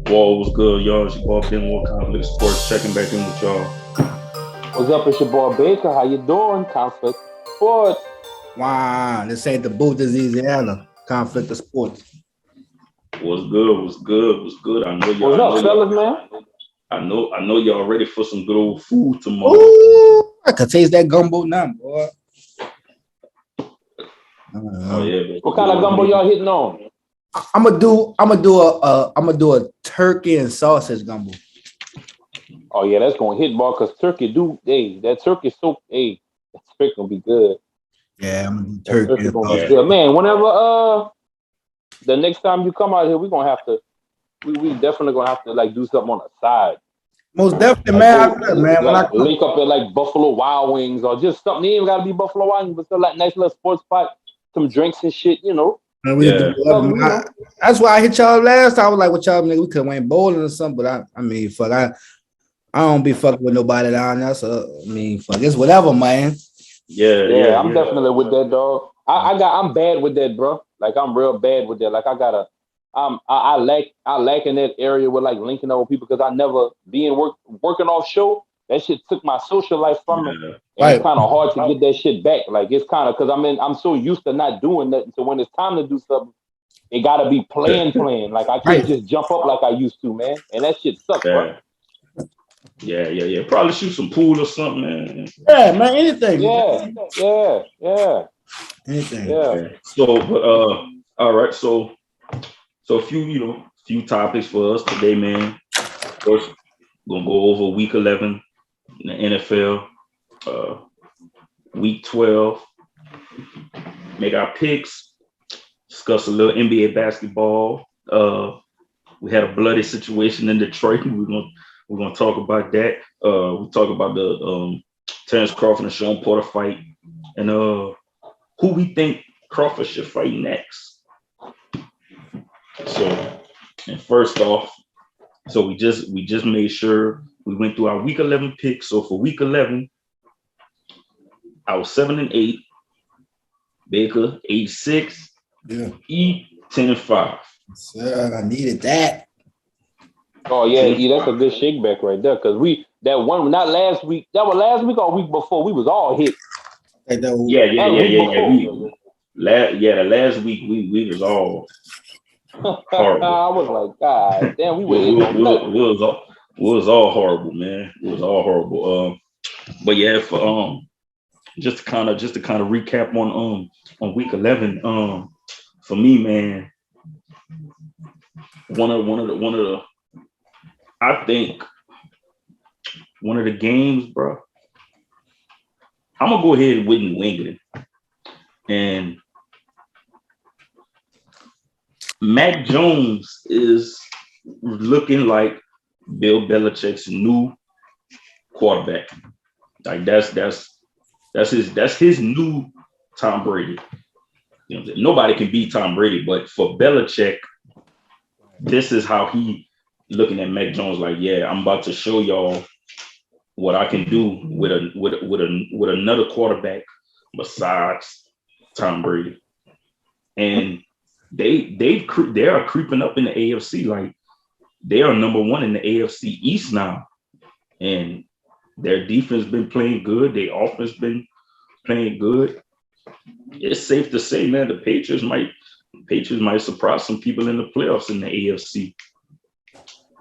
Whoa, what's good, y'all? It's your boy Benoit, Conflict Sports, checking back in with y'all. What's up? It's your boy Baker. How you doing? Conflict Sports. Wow, this ain't the booth, this is Eazyana. Conflict of Sports. What's good? What's good? What's good? I know y'all. What's up, fellas, man? I know y'all ready for some good old food tomorrow. Ooh, I can taste that gumbo now, boy. Oh yeah, man. What kind of gumbo y'all hitting on? I'm gonna do a turkey and sausage gumbo. Oh yeah, that's gonna hit, boy. Cause turkey that turkey soup, that steak gonna be good. Yeah, I'm gonna do Turkey turkey. gonna be good, man. Whenever the next time you come out here, we gonna have to. We definitely gonna have to like do something on the side. Most definitely, Like, man. Man, when I link up at like Buffalo Wild Wings or just something. It ain't even gotta be Buffalo Wild Wings, but still like nice little sports spot, some drinks and shit, you know. Yeah. That's why I hit y'all last time. I was like, "What y'all nigga? We could went bowling or something." But I mean, fuck, I don't be fucking with nobody down there. So I mean, fuck, it's whatever, man. Yeah. I'm definitely with that, dog. I'm bad with that, bro. Like I'm real bad with that. Like I lack in that area with like linking up with people because I never working off show. That shit took my social life from me. And Right. It's kind of hard to get that shit back. Like it's kind of because I'm so used to not doing nothing. So when it's time to do something, it gotta be planned. Like I can't just jump up like I used to, man. And that shit sucks, bro. Yeah. Probably shoot some pool or something, man. Yeah, man. Anything. Yeah. Anything. Yeah. So, all right. So a few topics for us today, man. First, we're gonna go over week 11 in the NFL, week 12. Make our picks. Discuss a little NBA basketball. We had a bloody situation in Detroit. We're gonna talk about that. We talk about the Terrence Crawford and Sean Porter fight, and who we think Crawford should fight next. So, and first off, so we just made sure we went through our week 11 picks. So for week 11, I was 7-8. Baker 8-6. Yeah. E 10-5. Sir, I needed that. Oh yeah, that's a good shake back right there. Cause not last week. That was last week or week before. We was all hit. Yeah. The last week we was all horrible. I was like, God damn, we was all horrible, man. It was all horrible. But yeah, for just to kind of recap on week 11. For me, man, one of the I think one of the games, bro. I'm gonna go ahead with New England, and Mac Jones is looking like Bill Belichick's new quarterback. Like that's his new Tom Brady. You know, nobody can beat Tom Brady, but for Belichick, this is how he looking at Mac Jones. Like, yeah, I'm about to show y'all what I can do with another quarterback besides Tom Brady. And they are creeping up in the AFC. Like they are number one in the AFC East now, and their defense been playing good. Their offense been playing good. It's safe to say, man, the Patriots might surprise some people in the playoffs in the AFC.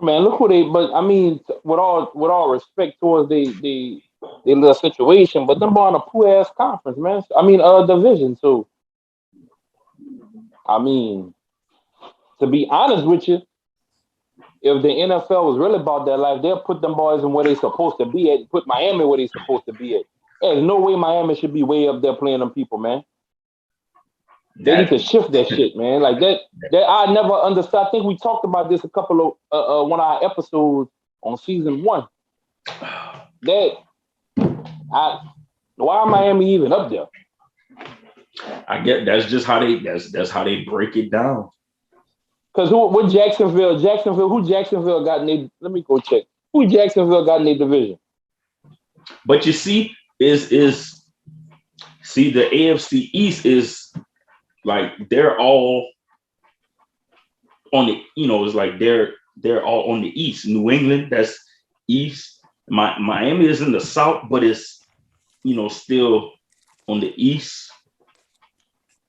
Man, look who but I mean, with all respect towards the little situation, but them on a poor ass conference, man. I mean, division. So, I mean, to be honest with you, if the NFL was really about that life, they'll put them boys in where they supposed to be at, put Miami where they supposed to be at. There's no way Miami should be way up there playing them people, man. They need to shift that shit, man. Like that I never understood. I think we talked about this a couple of one of our episodes on season 1. Why Miami even up there? I get that's just how they break it down. Because who Jacksonville got in their, let me go check. Who Jacksonville got in their division? But you see, the AFC East is like they're all on the, it's like they're they're all on the East. New England, that's East. Miami is in the South, but it's still on the East.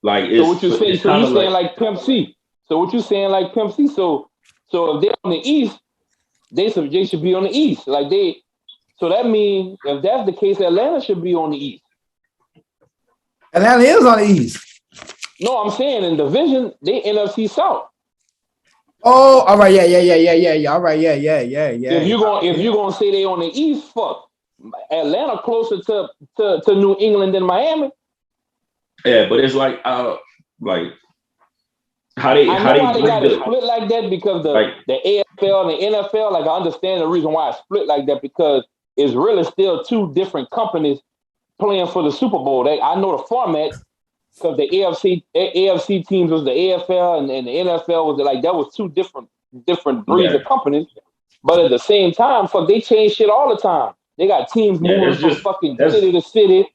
Like it's, so what you saying? So you saying like Pimp C? So what you saying like Pimp C? So if they're on the East, they should be on the East. Like they. So that means if that's the case, Atlanta should be on the East. Atlanta is on the East. No, I'm saying in division, they NFC South. Oh, all right, yeah. All right, yeah. If you're gonna say they on the East, fuck. Atlanta closer to New England than Miami. Yeah, but it's like how they got it split like that because the AFL and the NFL. Like I understand the reason why it's split like that because it's really still two different companies playing for the Super Bowl. I know the format because the AFC teams was the AFL and the NFL was like that was two different breeds of companies. But at the same time, fuck, they change shit all the time. They got teams moving from fucking city to city.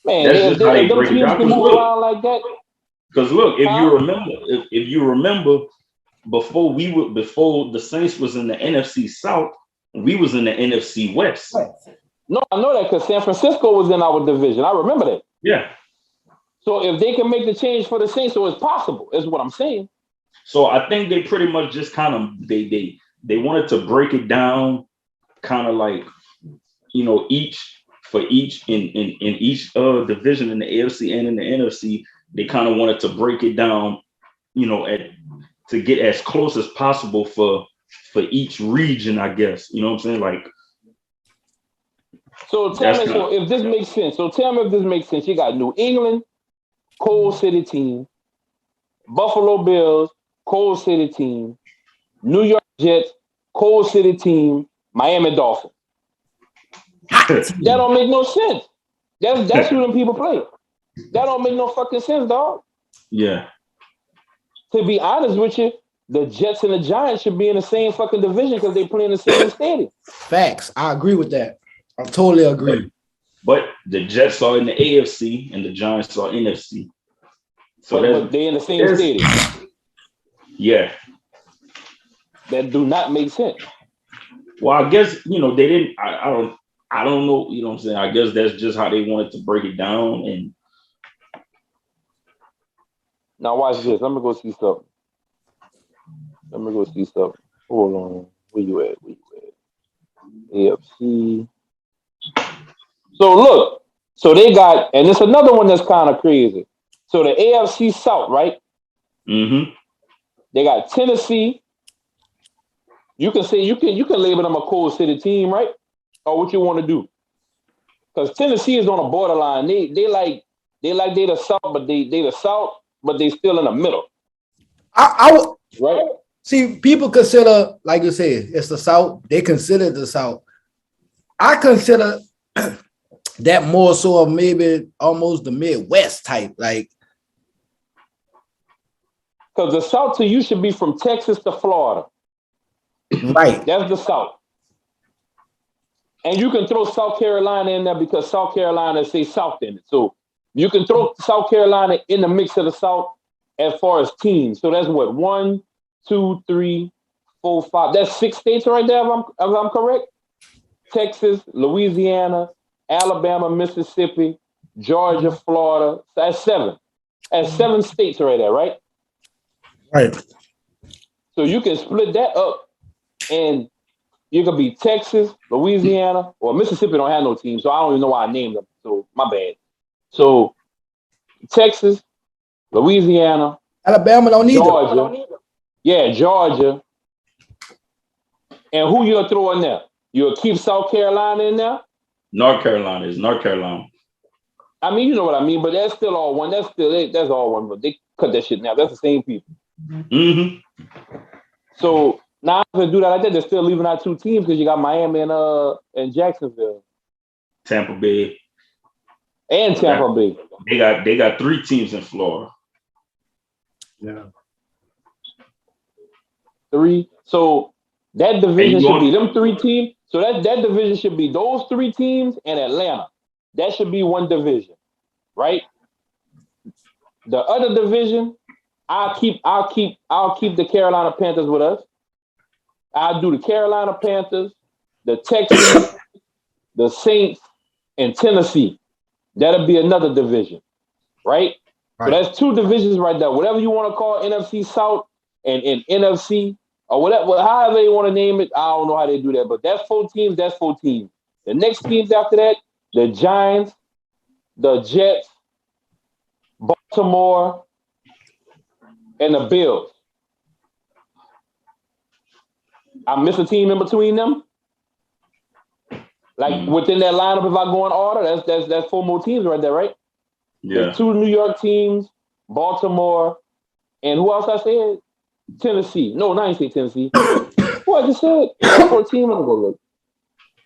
Man, if them teams can move around like that. Because look, if you remember, before the Saints was in the NFC South, we was in the NFC West. No, I know that because San Francisco was in our division. I remember that. Yeah. So if they can make the change for the Saints, so it's possible, is what I'm saying. So I think they pretty much just kind of they wanted to break it down, kind of like each in each division in the AFC and in the NFC, they kind of wanted to break it down, to get as close as possible for each region, I guess. You know what I'm saying? Like. So tell me, if this makes sense. So tell me if this makes sense. You got New England, Coal City team, Buffalo Bills, Coal City team, New York Jets, Coal City team, Miami Dolphins. That don't make no sense. That's who them people play. That don't make no fucking sense, dog. Yeah. To be honest with you, the Jets and the Giants should be in the same fucking division because they play in the same stadium. Facts. I agree with that. I totally agree. But the Jets are in the AFC and the Giants are NFC. So but they're in the same stadium. Yeah. That do not make sense. Well, I guess, they didn't, I don't know, you know what I'm saying? I guess that's just how they wanted to break it down. And now watch this. Let me go see something. Hold on. Where you at? AFC. So look, they got, and it's another one that's kind of crazy. So the AFC South, right? Mm-hmm. They got Tennessee. You can say you can label them a Coal City team, right? Or what you want to do? Because Tennessee is on a borderline. They the South, but they the South, but they still in the middle. Right? See, people consider, like you said, it's the South. They consider the South. I consider that more so of maybe almost the Midwest type, like. Because the South to you should be from Texas to Florida. Right. That's the South. And you can throw South Carolina in there because South Carolina say South in it. So you can throw South Carolina in the mix of the South as far as teams. So that's what, 1, 2, 3, 4, 5. That's 6 states right there, if I'm correct. Texas, Louisiana, Alabama, Mississippi, Georgia, Florida. That's 7. That's 7 states right there, right? Right. So you can split that up and you could be Texas, Louisiana, or Mississippi don't have no team, so I don't even know why I named them. So my bad. So Texas, Louisiana, Alabama don't need Georgia. Yeah, Georgia. And who you'll throw in there? You'll keep South Carolina in there? North Carolina is North Carolina. I mean, you know what I mean, but that's still all one. That's all one, but they cut that shit now. That's the same people. Mm-hmm. So now if they do that like that, they're still leaving out 2 teams because you got Miami and Jacksonville. Tampa Bay. And Tampa Bay. They got 3 teams in Florida. Yeah. 3. So that division should be them 3 teams. So that division should be those 3 teams and Atlanta. That should be one division, right? The other division, I'll keep the Carolina Panthers with us. I'll do the Carolina Panthers, the Texans, the Saints, and Tennessee. That'll be another division, right? So that's 2 divisions right there. Whatever you want to call NFC South and NFC or whatever, however you want to name it. I don't know how they do that, but that's 4 teams. That's 4 teams. The next teams after that, the Giants, the Jets, Baltimore, and the Bills. I miss a team in between them. Like within that lineup, if I go in order, that's 4 more teams right there, right? Yeah. The 2 New York teams, Baltimore, and who else I said? Tennessee. No, I didn't say Tennessee. Who I just said? That's 4 teams. I'm gonna look.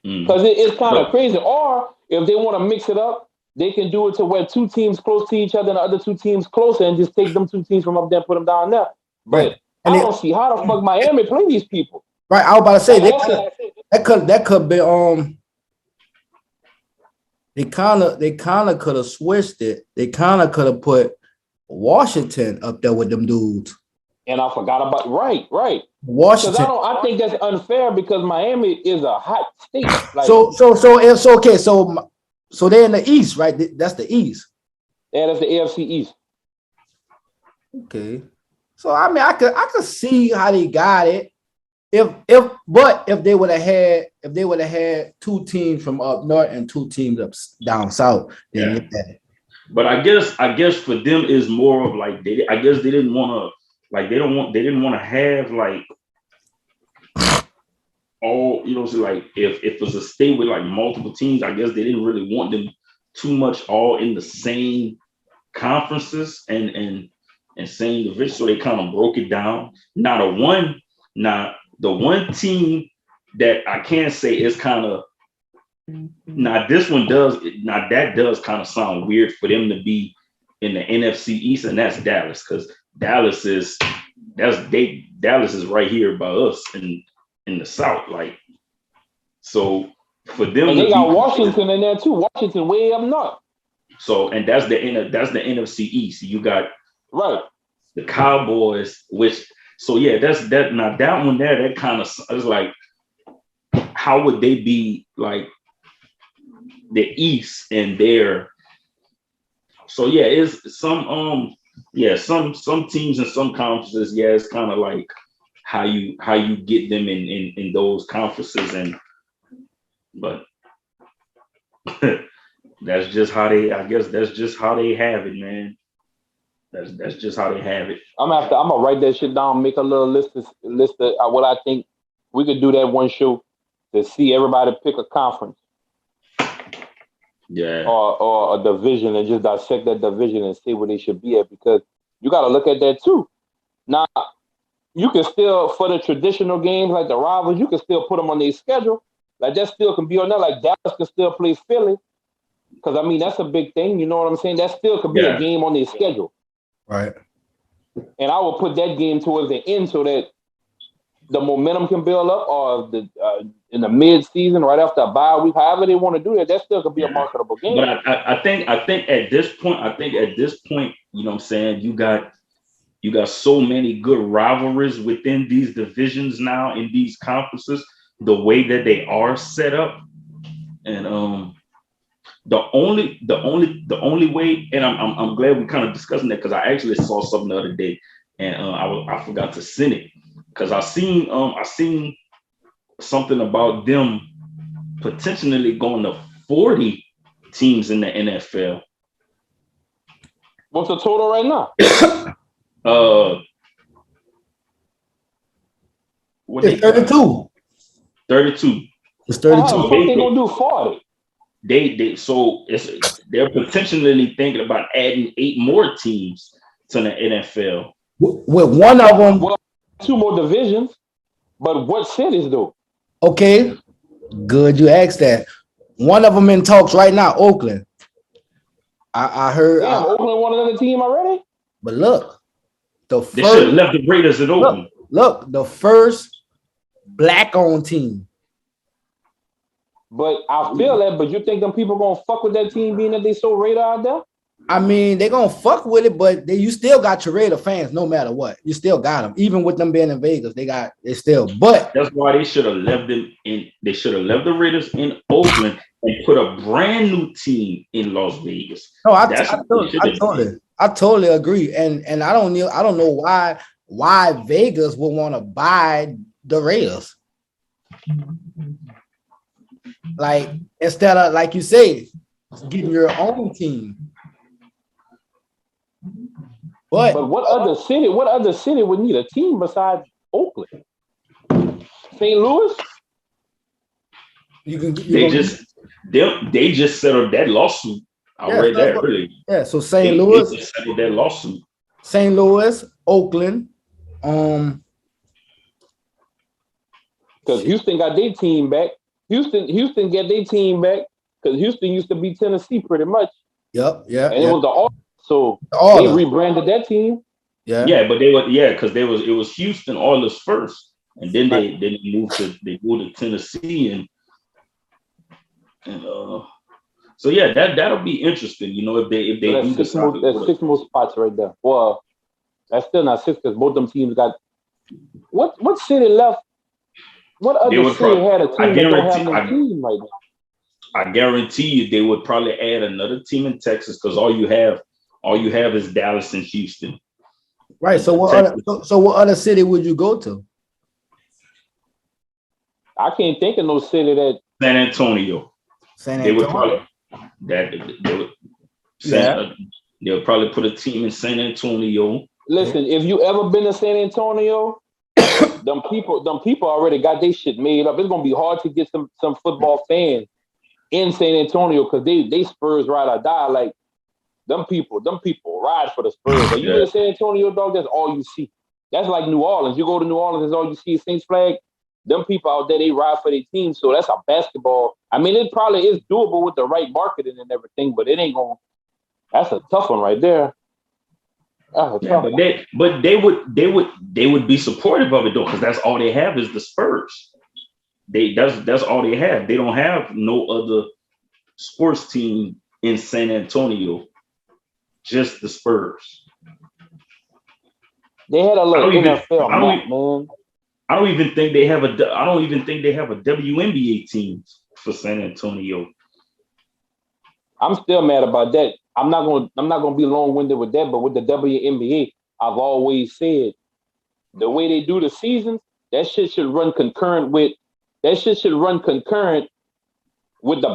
Because it's kind of crazy. Or if they want to mix it up, they can do it to where 2 teams close to each other and the other 2 teams closer, and just take them 2 teams from up there, put them down there. But I don't see how the fuck Miami play these people. Right, I was about to say that could be they kind of could have switched it. They kind of could have put Washington up there with them dudes. And I forgot about right. Washington. I think that's unfair because Miami is a hot state. Like, so it's okay. So they're in the East, right? That's the East. Yeah, that's the AFC East. Okay. So I mean, I could see how they got it. If they would have had 2 teams from up north and 2 teams up down south, then get that. But I guess for them is more of like they didn't want to have like all, you know, so like if it was a state with like multiple teams, I guess they didn't really want them too much all in the same conferences and same division, so they kind of broke it down. The one team that I can say is kind of that does kind of sound weird for them to be in the NFC East, and that's Dallas, because Dallas is right here by us in the South, like, so for them. And they got Washington in there too. Washington way up north. So, and that's the NFC East. You got the Cowboys, which. So yeah, that's that. Now that one there, that kind of is like, how would they be like the East and their? So yeah, it's some teams and some conferences. Yeah, it's kind of like how you get them in those conferences, but that's just how they. I guess that's just how they have it, man. That's just how they have it. I'm gonna write that shit down, make a little list of what I think. We could do that one show to see everybody pick a conference. Yeah. Or a division and just dissect that division and see where they should be at, because you gotta look at that too. Now, you can still, for the traditional games like the rivals, you can still put them on their schedule. Like that still can be on there. Like Dallas can still play Philly. Because I mean that's a big thing, you know what I'm saying? That still could be a game on their schedule. Right. And I will put that game towards the end so that the momentum can build up, or in the mid-season, right after a bye week, however they want to do that still could be a marketable game. But I think at this point, you know what I'm saying, you got so many good rivalries within these divisions now in these conferences, the way that they are set up. And the only way, and I'm glad we're kind of discussing that, because I actually saw something the other day, and I forgot to send it, because I seen something about them potentially going to 40 teams in the NFL. What's the total right now? It's 32. 32. It's 32. How the fuck they gonna do 40? They're potentially thinking about adding 8 more teams to the NFL. With one of them, 2 more divisions, but what cities though? Okay, good you asked that. One of them in talks right now, Oakland. I heard. Damn, Oakland won another team already. But look, they should have left the Raiders at Oakland. Look, the first black-owned team. But I feel that. But you think them people gonna fuck with that team being that they so Raider out there? I mean, they're gonna fuck with it, but you still got your Raider fans no matter what. You still got them, even with them being in Vegas. They still. But that's why they should have left them in. They should have left the Raiders in Oakland and put a brand new team in Las Vegas. No, I totally agree, and I don't know why Vegas would want to buy the Raiders. Like instead of, like you say, getting your own team. But what other city would need a team besides Oakland? St. Louis? They just settled that lawsuit. I read that earlier. Yeah, so St. Louis just settled that lawsuit. St. Louis, Oakland, because Houston got their team back. Houston get their team back because Houston used to be Tennessee pretty much. Yep, yeah. And it was the Oilers. So they rebranded that team. Yeah. Yeah, but it was Houston Oilers first. And then they moved to Tennessee and so yeah, that'll be interesting, you know, if they do decide. There's 6 more spots right there. Well, that's still not 6 because both them teams got what city left? What other city had a team that don't have a team right now? I guarantee you they would probably add another team in Texas because all you have is Dallas and Houston. Right. So what other city would you go to? I can't think of no city that San Antonio. They would probably they'll probably put a team in San Antonio. Listen, if you ever been to San Antonio, them people already got their shit made up. It's gonna be hard to get some football fans in San Antonio because they Spurs ride or die. Like them people ride for the Spurs. Like, you go to San Antonio, dog, that's all you see. That's like New Orleans. You go to New Orleans, that's all you see is Saints flag. Them people out there, they ride for their team. So that's a basketball. I mean, it probably is doable with the right marketing and everything, but it ain't going. That's a tough one right there. But they would be supportive of it though, because that's all they have is the Spurs. That's all they have. They don't have no other sports team in San Antonio, just the Spurs. They had a little NFL map, man. I don't even think they have a WNBA team for San Antonio. I'm still mad about that. I'm not gonna be long-winded with that, but with the WNBA, I've always said the way they do the seasons, that shit should run concurrent with the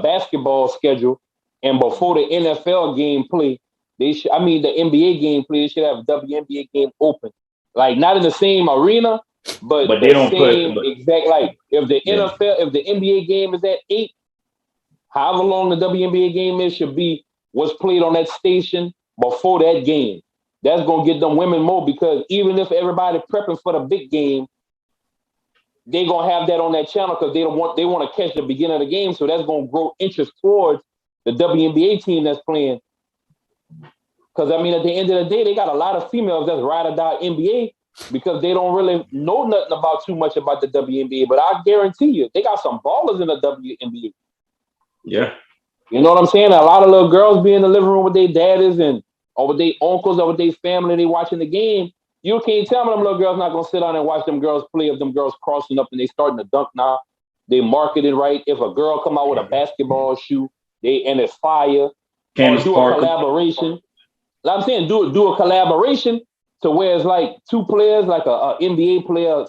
basketball schedule. And before the NFL game play, the NBA game play, they should have a WNBA game open. Like not in the same arena, but they don't exact, like if the NBA game is at 8, however long the WNBA game is should be what's played on that station before that game. That's gonna get them women more because even if everybody prepping for the big game, they gonna have that on that channel because they want to catch the beginning of the game. So that's gonna grow interest towards the WNBA team that's playing. Because I mean, at the end of the day, they got a lot of females that's ride or die NBA because they don't really know nothing about too much about the WNBA. But I guarantee you, they got some ballers in the WNBA. Yeah. You know what I'm saying? A lot of little girls be in the living room with their daddies or with their uncles or with their family, they watching the game. You can't tell me them little girls not gonna sit down and watch them girls play if them girls crossing up and they starting to dunk now. They market it right. If a girl come out with a basketball shoe, and it's fire, or do a collaboration. Like I'm saying, do a collaboration to where it's like 2 players, like a NBA player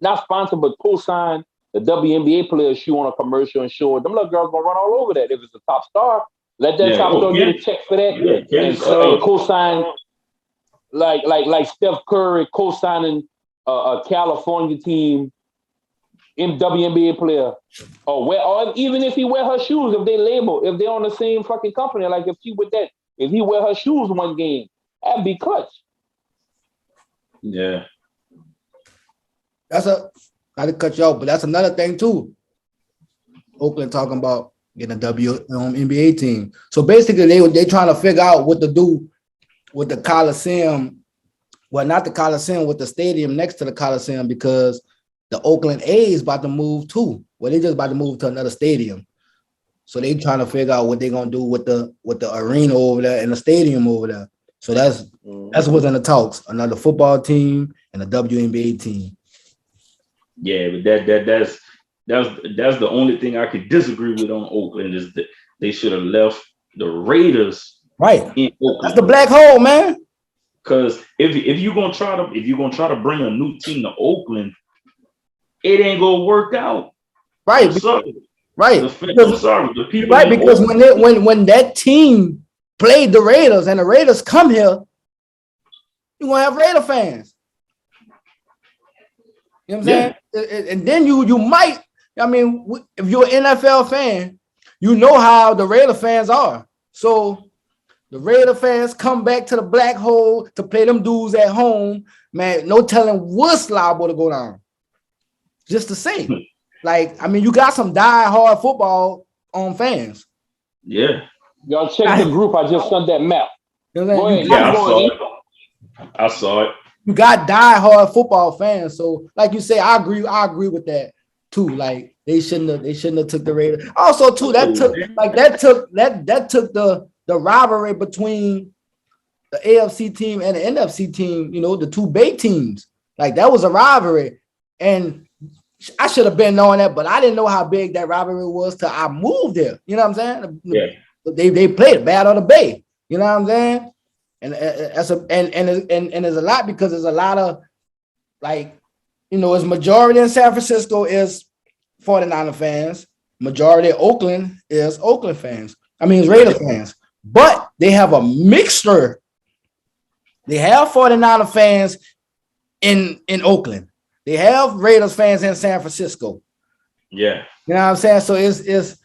not sponsor, but co-sign the WNBA player shoe on a commercial and show it. Them little girls gonna run all over that. If it's a top star, let that top star get a check for that and co-sign like Steph Curry co-signing a California team in WNBA player, or even if he wear her shoes, if they're on the same fucking company, like if he wear her shoes one game, that'd be clutch. Yeah. Not to cut you off, but that's another thing too. Oakland talking about getting a WNBA team. So basically, they trying to figure out what to do with the Coliseum. Well, not the Coliseum, with the stadium next to the Coliseum, because the Oakland A's about to move too. Well, they just about to move to another stadium. So they trying to figure out what they're gonna do with the arena over there and the stadium over there. So that's what's in the talks. Another football team and a WNBA team. Yeah, but that's the only thing I could disagree with on Oakland is that they should have left the Raiders right in Oakland. That's the black hole, man. Because if you're gonna try to bring a new team to Oakland, it ain't gonna work out. Right. I'm sorry. Right. I'm sorry. The people right, because when that team played the Raiders and the Raiders come here, you're gonna have Raider fans. You know what I'm saying? And then you might, I mean, if you're an NFL fan, you know how the Raider fans are. So the Raider fans come back to the black hole to play them dudes at home. Man, no telling what's liable to go down. Just to say. Like, I mean, you got some die-hard football on fans. Yeah. Y'all check the group. I just sent that map. You know what I mean? I saw it. You got die-hard football fans. So, like you say, I agree with that too. Like, they shouldn't have took the Raiders. Also, too, that took the rivalry between the AFC team and the NFC team, you know, the two Bay teams. Like, that was a rivalry. And I should have been knowing that, but I didn't know how big that rivalry was till I moved there. You know what I'm saying? Yeah. They played bad on the Bay. You know what I'm saying? And there's a lot because there's a lot of, like, you know, it's majority in San Francisco is 49er fans. Majority of Oakland is Oakland fans. I mean, it's Raider fans. But they have a mixture. They have 49er fans in Oakland. They have Raiders fans in San Francisco. Yeah. You know what I'm saying? So it's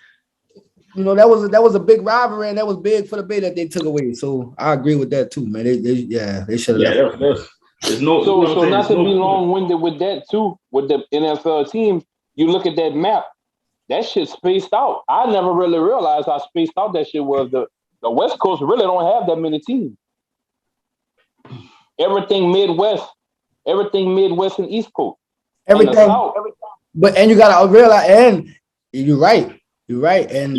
you know, that was a big rivalry, and that was big for the Bay that they took away. So I agree with that too, man. They should have left. There's no so not to be long-winded with that too, with the NFL teams, you look at that map, that shit spaced out. I never really realized how spaced out that shit was. The West Coast really don't have that many teams. Everything Midwest and East Coast. Everything. But you gotta realize, and you're right. And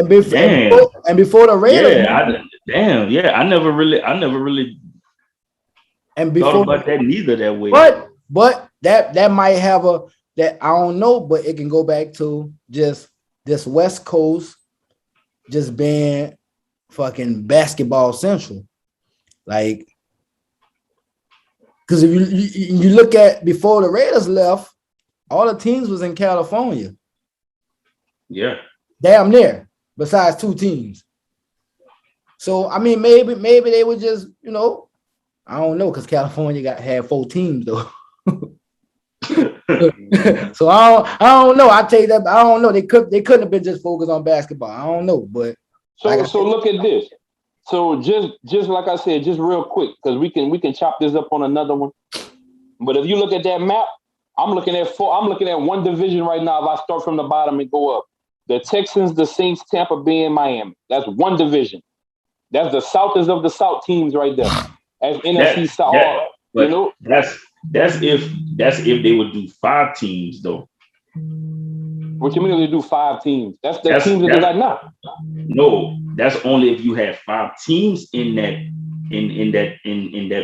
before the Raiders. I never really and before thought about that neither that way. But that might have that I don't know, but it can go back to just this West Coast just being fucking basketball central. Like, because if you look at before the Raiders left, all the teams was in California. Yeah. Damn near, besides two teams. So, I mean, maybe they would just, you know, I don't know, because California had 4 teams, though. So, I don't know. I tell you that, I don't know. They couldn't have been just focused on basketball. I don't know, but. So look at this. So just like I said, just real quick, because we can chop this up on another one. But if you look at that map, I'm looking at one division right now. If I start from the bottom and go up, the Texans, the Saints, Tampa Bay, and Miami. That's one division. That's the Southest of the South teams right there. As NFC South, you know. That's if they would do 5 teams though. What you mean they do 5 teams? That's the teams that they got now. No, that's only if you have 5 teams in that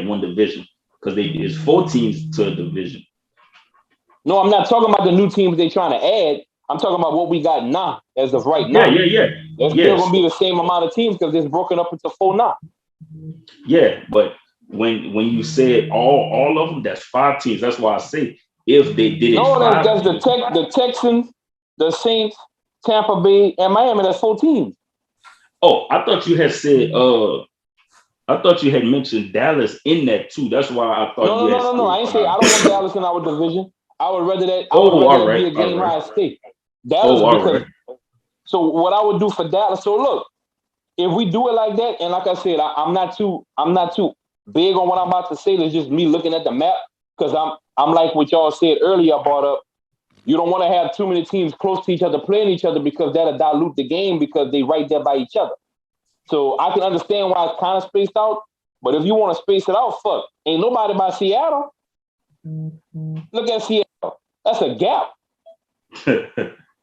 one division, because it's 4 teams to a division. No, I'm not talking about the new teams they're trying to add. I'm talking about what we got now as of right now. Yeah. It's still gonna be the same amount of teams because it's broken up into 4 now. Yeah, but when you said all of them, that's 5 teams. That's why I say if they did it. No, that's the Texans, the Saints, Tampa Bay, and Miami. That's 4 teams. Oh, I thought you had said. I thought you had mentioned Dallas in that too. That's why I thought. No. I ain't say I don't want Dallas in our division. I would rather that. I would rather be a game high stake. Dallas because. So what I would do for Dallas. So look, if we do it like that, and like I said, I'm not too big on what I'm about to say. It's just me looking at the map because I'm like what y'all said earlier. I brought up. You don't want to have too many teams close to each other playing each other because that'll dilute the game because they right there by each other. So I can understand why it's kind of spaced out. But if you want to space it out, fuck. Ain't nobody by Seattle. Look at Seattle. That's a gap.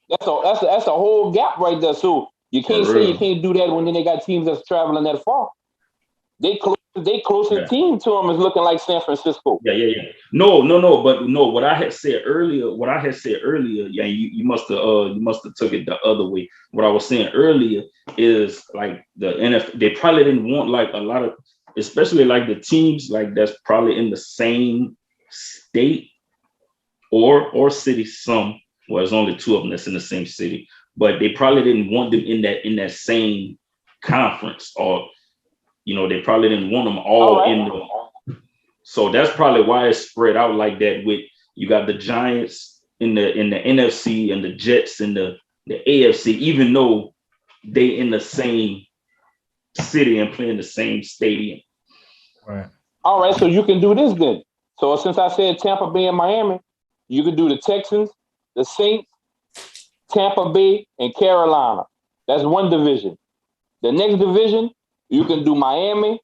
That's a whole gap right there. So you can't say you can't do that when then they got teams that's traveling that far. They closest team to them is looking like San Francisco. Yeah. No. But no, what I had said earlier, yeah, you must have took it the other way. What I was saying earlier is like the NFL, they probably didn't want like a lot of, especially like the teams like that's probably in the same state or city. Some, well, there's only two of them that's in the same city, but they probably didn't want them in that same conference, or they probably didn't want them all in the. So that's probably why it's spread out like that. With you got the Giants in the NFC and the Jets in the AFC, even though they in the same city and play in the same stadium. Right. All right, so you can do this then. So since I said Tampa Bay and Miami, you can do the Texans, the Saints, Tampa Bay, and Carolina. That's one division. The next division, you can do Miami,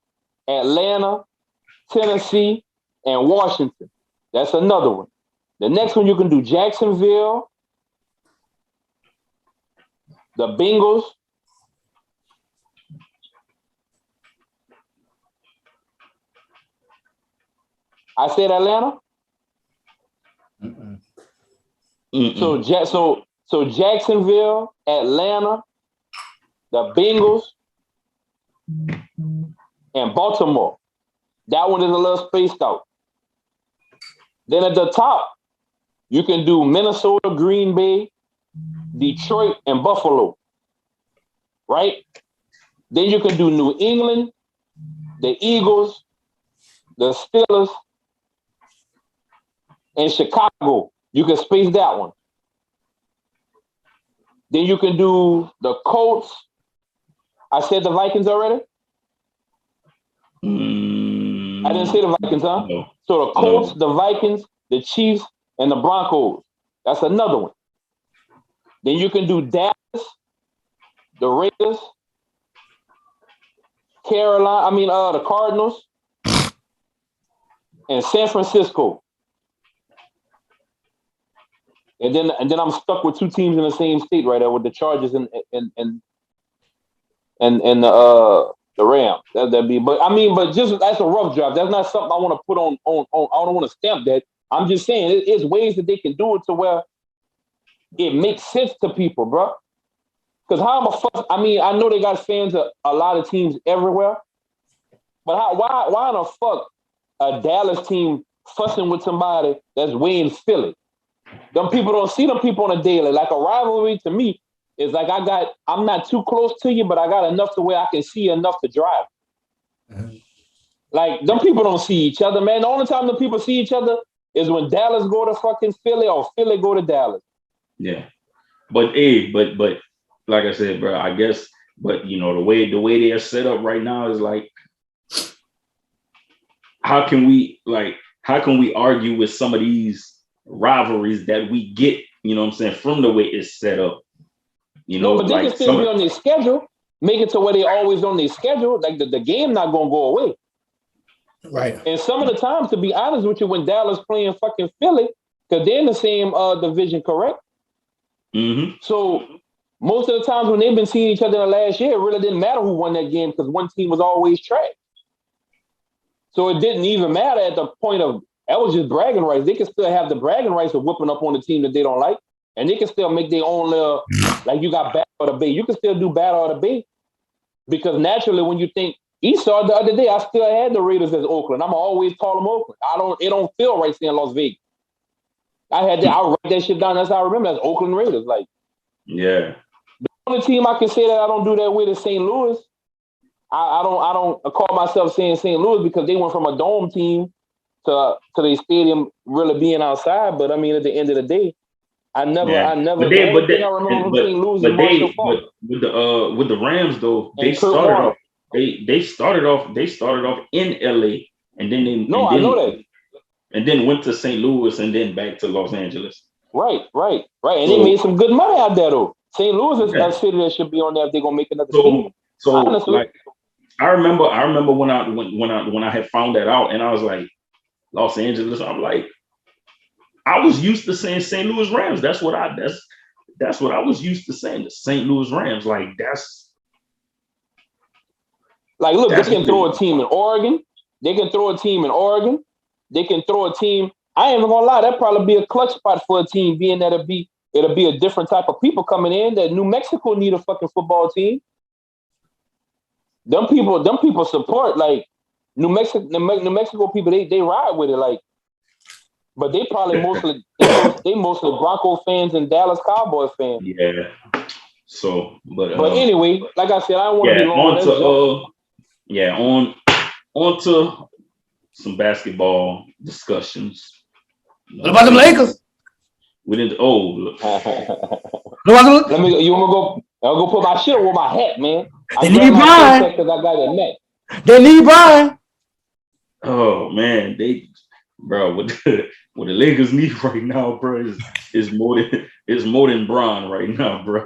Atlanta, Tennessee, and Washington. That's another one. The next one, you can do Jacksonville, the Bengals, I said Atlanta. So Jacksonville, Atlanta, the Bengals, and Baltimore. That one is a little spaced out. Then at the top, you can do Minnesota, Green Bay, Detroit, and Buffalo. Right? Then you can do New England, the Eagles, the Steelers, and Chicago. You can space that one. Then you can do the Colts. I said the Vikings already? I didn't say the Vikings, huh? No. So the Colts, the Vikings, the Chiefs, and the Broncos. That's another one. Then you can do Dallas, the Raiders, the Cardinals, and San Francisco. And then I'm stuck with two teams in the same state right there with the Chargers and the Rams. That'd be, but just that's a rough draft. That's not something I want to put on. I don't want to stamp that. I'm just saying it's ways that they can do it to where it makes sense to people, bro. Because I know they got fans of a lot of teams everywhere, but why in the fuck a Dallas team fussing with somebody that's way in Philly? Them people don't see them people on a daily. Like a rivalry to me is like I'm not too close to you, but I got enough to where I can see enough to drive. Mm-hmm. Like them people don't see each other, man. The only time the people see each other is when Dallas go to fucking Philly or Philly go to Dallas. Yeah, but like I said, bro, I guess, but the way they are set up right now is like, how can we argue with some of these rivalries that we get, from the way it's set up, No, but they can still be on their schedule, make it to where they always on their schedule. Like the game not gonna go away. Right. And some of the times, to be honest with you, when Dallas playing fucking Philly, because they're in the same division, correct? Mm-hmm. So most of the times when they've been seeing each other in the last year, it really didn't matter who won that game because one team was always trash. So it didn't even matter at the point of, that was just bragging rights. They can still have the bragging rights of whipping up on the team that they don't like. And they can still make their own little, like you got Battle of the Bay. You can still do Battle of the Bay. Because naturally, when you think, Esau the other day, I still had the Raiders as Oakland. I'm always call them Oakland. It don't feel right saying Las Vegas. I write that shit down. That's how I remember. That's Oakland Raiders. Like, yeah. The only team I can say that I don't do that with is St. Louis. I don't call myself saying St. Louis because they went from a dome team to the stadium really being outside. But I mean, at the end of the day, I never. I remember St. Louis is Marshall Faulk. With the Rams though, they started off. They started off in LA, and then I know that. And then went to St. Louis, and then back to Los Angeles. Right. And they made some good money out there though. St. Louis is a city that should be on there if they're gonna make another stadium. So like, I remember when I had found that out, and I was like, Los Angeles. I'm like, I was used to saying St. Louis Rams. That's that's what I was used to saying. The St. Louis Rams, like that's like look, that's they can throw a team in Oregon. They can throw a team in Oregon. They can throw a team. I ain't even gonna lie, that'd probably be a clutch spot for a team, being that it'll be a different type of people coming in. That New Mexico need a fucking football team. Them people support like New Mexico people. They ride with it like, but they probably mostly Bronco fans and Dallas Cowboys fans. Yeah. So, but anyway, like I said, I don't want to be long. On to some basketball discussions. What about the Lakers? We didn't. Oh, look. Let me. You want to go? I'll go put my shit on my hat, man. They need Brian because I got a net. They need Brian. Oh man, what the Lakers need right now, bro, is more than Bron right now, bro.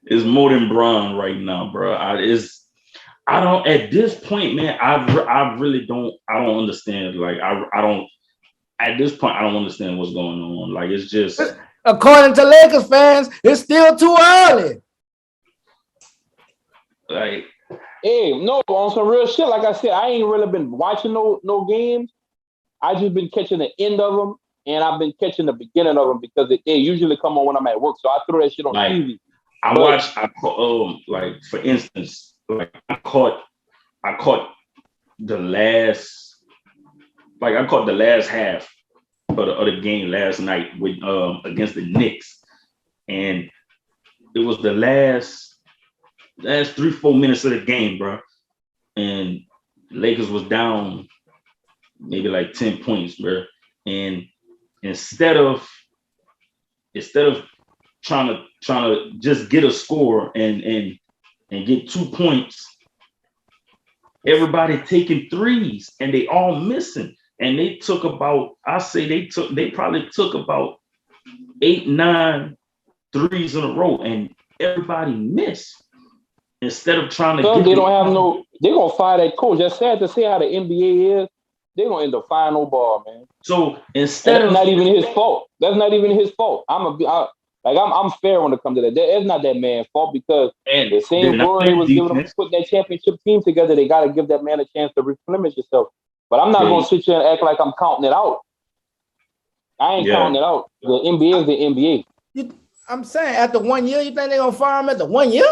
It's more than Bron right now, bro. I don't at this point, man. I really don't. I don't understand. Like I don't. At this point, I don't understand what's going on. Like it's just. According to Lakers fans, it's still too early. Like, hey, no, on some real shit. Like I said, I ain't really been watching no games. I just been catching the end of them, and I've been catching the beginning of them because they usually come on when I'm at work. So I throw that shit on TV. Like for instance, like I caught the last half of the game last night with against the Knicks, and it was the last 3-4 minutes of the game, bro, and Lakers was down maybe like 10 points, bro, and instead of trying to just get a score and get 2 points, everybody taking threes and they all missing. And they took about, they probably took about 8-9 threes in a row, and everybody missed. Instead of trying to they're gonna fire that coach. That's sad to say how the NBA is. They're gonna end up firing no ball, man. So instead of not even his fault. That's not even his fault. I'm fair when it comes to that. It's not that man's fault because the same word he was giving them to put that championship team together, they gotta give that man a chance to replenish himself. But I'm not going to sit here and act like I'm counting it out. I ain't counting it out. The NBA is the NBA. I'm saying after 1 year, you think they're going to fire him after 1 year?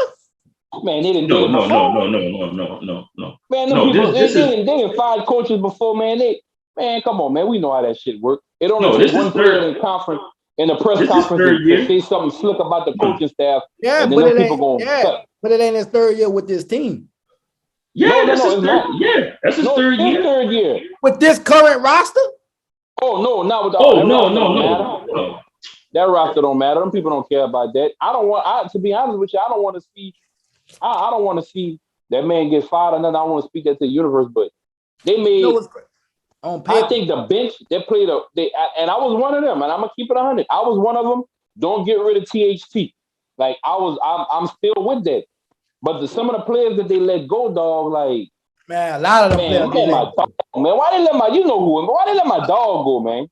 Man, they didn't do it. No. Man, they didn't fire coaches before, man. Man, come on, man. We know how that shit works. It only takes one player in the press conference to say something slick about the coaching staff. Yeah, but it ain't his third year with this team. Yeah, that's his third year. With this current roster? Oh, no, not with the no. That roster don't matter. Them people don't care about that. To be honest with you, I don't want to see that man get fired or nothing. I don't want to speak that to the universe, but they made I think the bench, and I was one of them, and I'm gonna keep it 100. I was one of them. Don't get rid of THT. Like I'm still with that. But some of the players that they let go, dog, like man, a lot of them players. Why they let my dog go, man?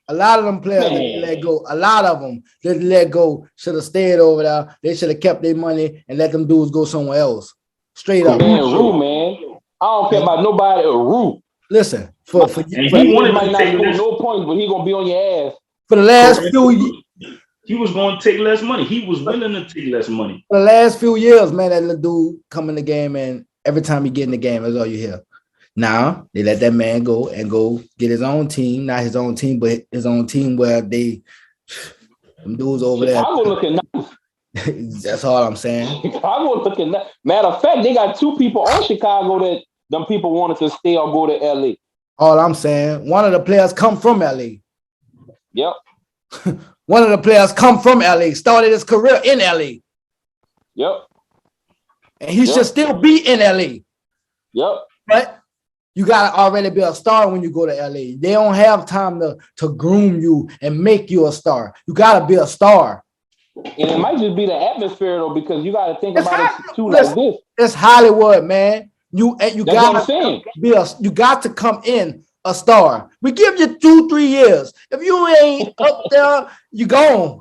A lot of them players that they let go. A lot of them that let go should have stayed over there. They should have kept their money and let them dudes go somewhere else. Straight up. Man, Rue, man. I don't care about nobody. Rue. Listen, he might not score no points, but he gonna be on your ass for the last few years. He was going to take less money. He was willing to take less money. For the last few years, man, that little dude come in the game, and every time he get in the game, that's all you hear. Now, they let that man go get his own team. Not his own team, but his own team where them dudes over there. Chicago looking nice. That's all I'm saying. Chicago looking nice. Matter of fact, they got 2 people on Chicago that them people wanted to stay or go to LA. All I'm saying, one of the players come from LA. Yep. One of the players come from LA, started his career in LA. Yep. And he should still be in LA. Yep. But you gotta already be a star when you go to LA. They don't have time to groom you and make you a star. You gotta be a star. And it might just be the atmosphere though, because you gotta think about it too like this. It's Hollywood, man. You got to come in a star. We give you 2-3 years. If you ain't up there, you gone.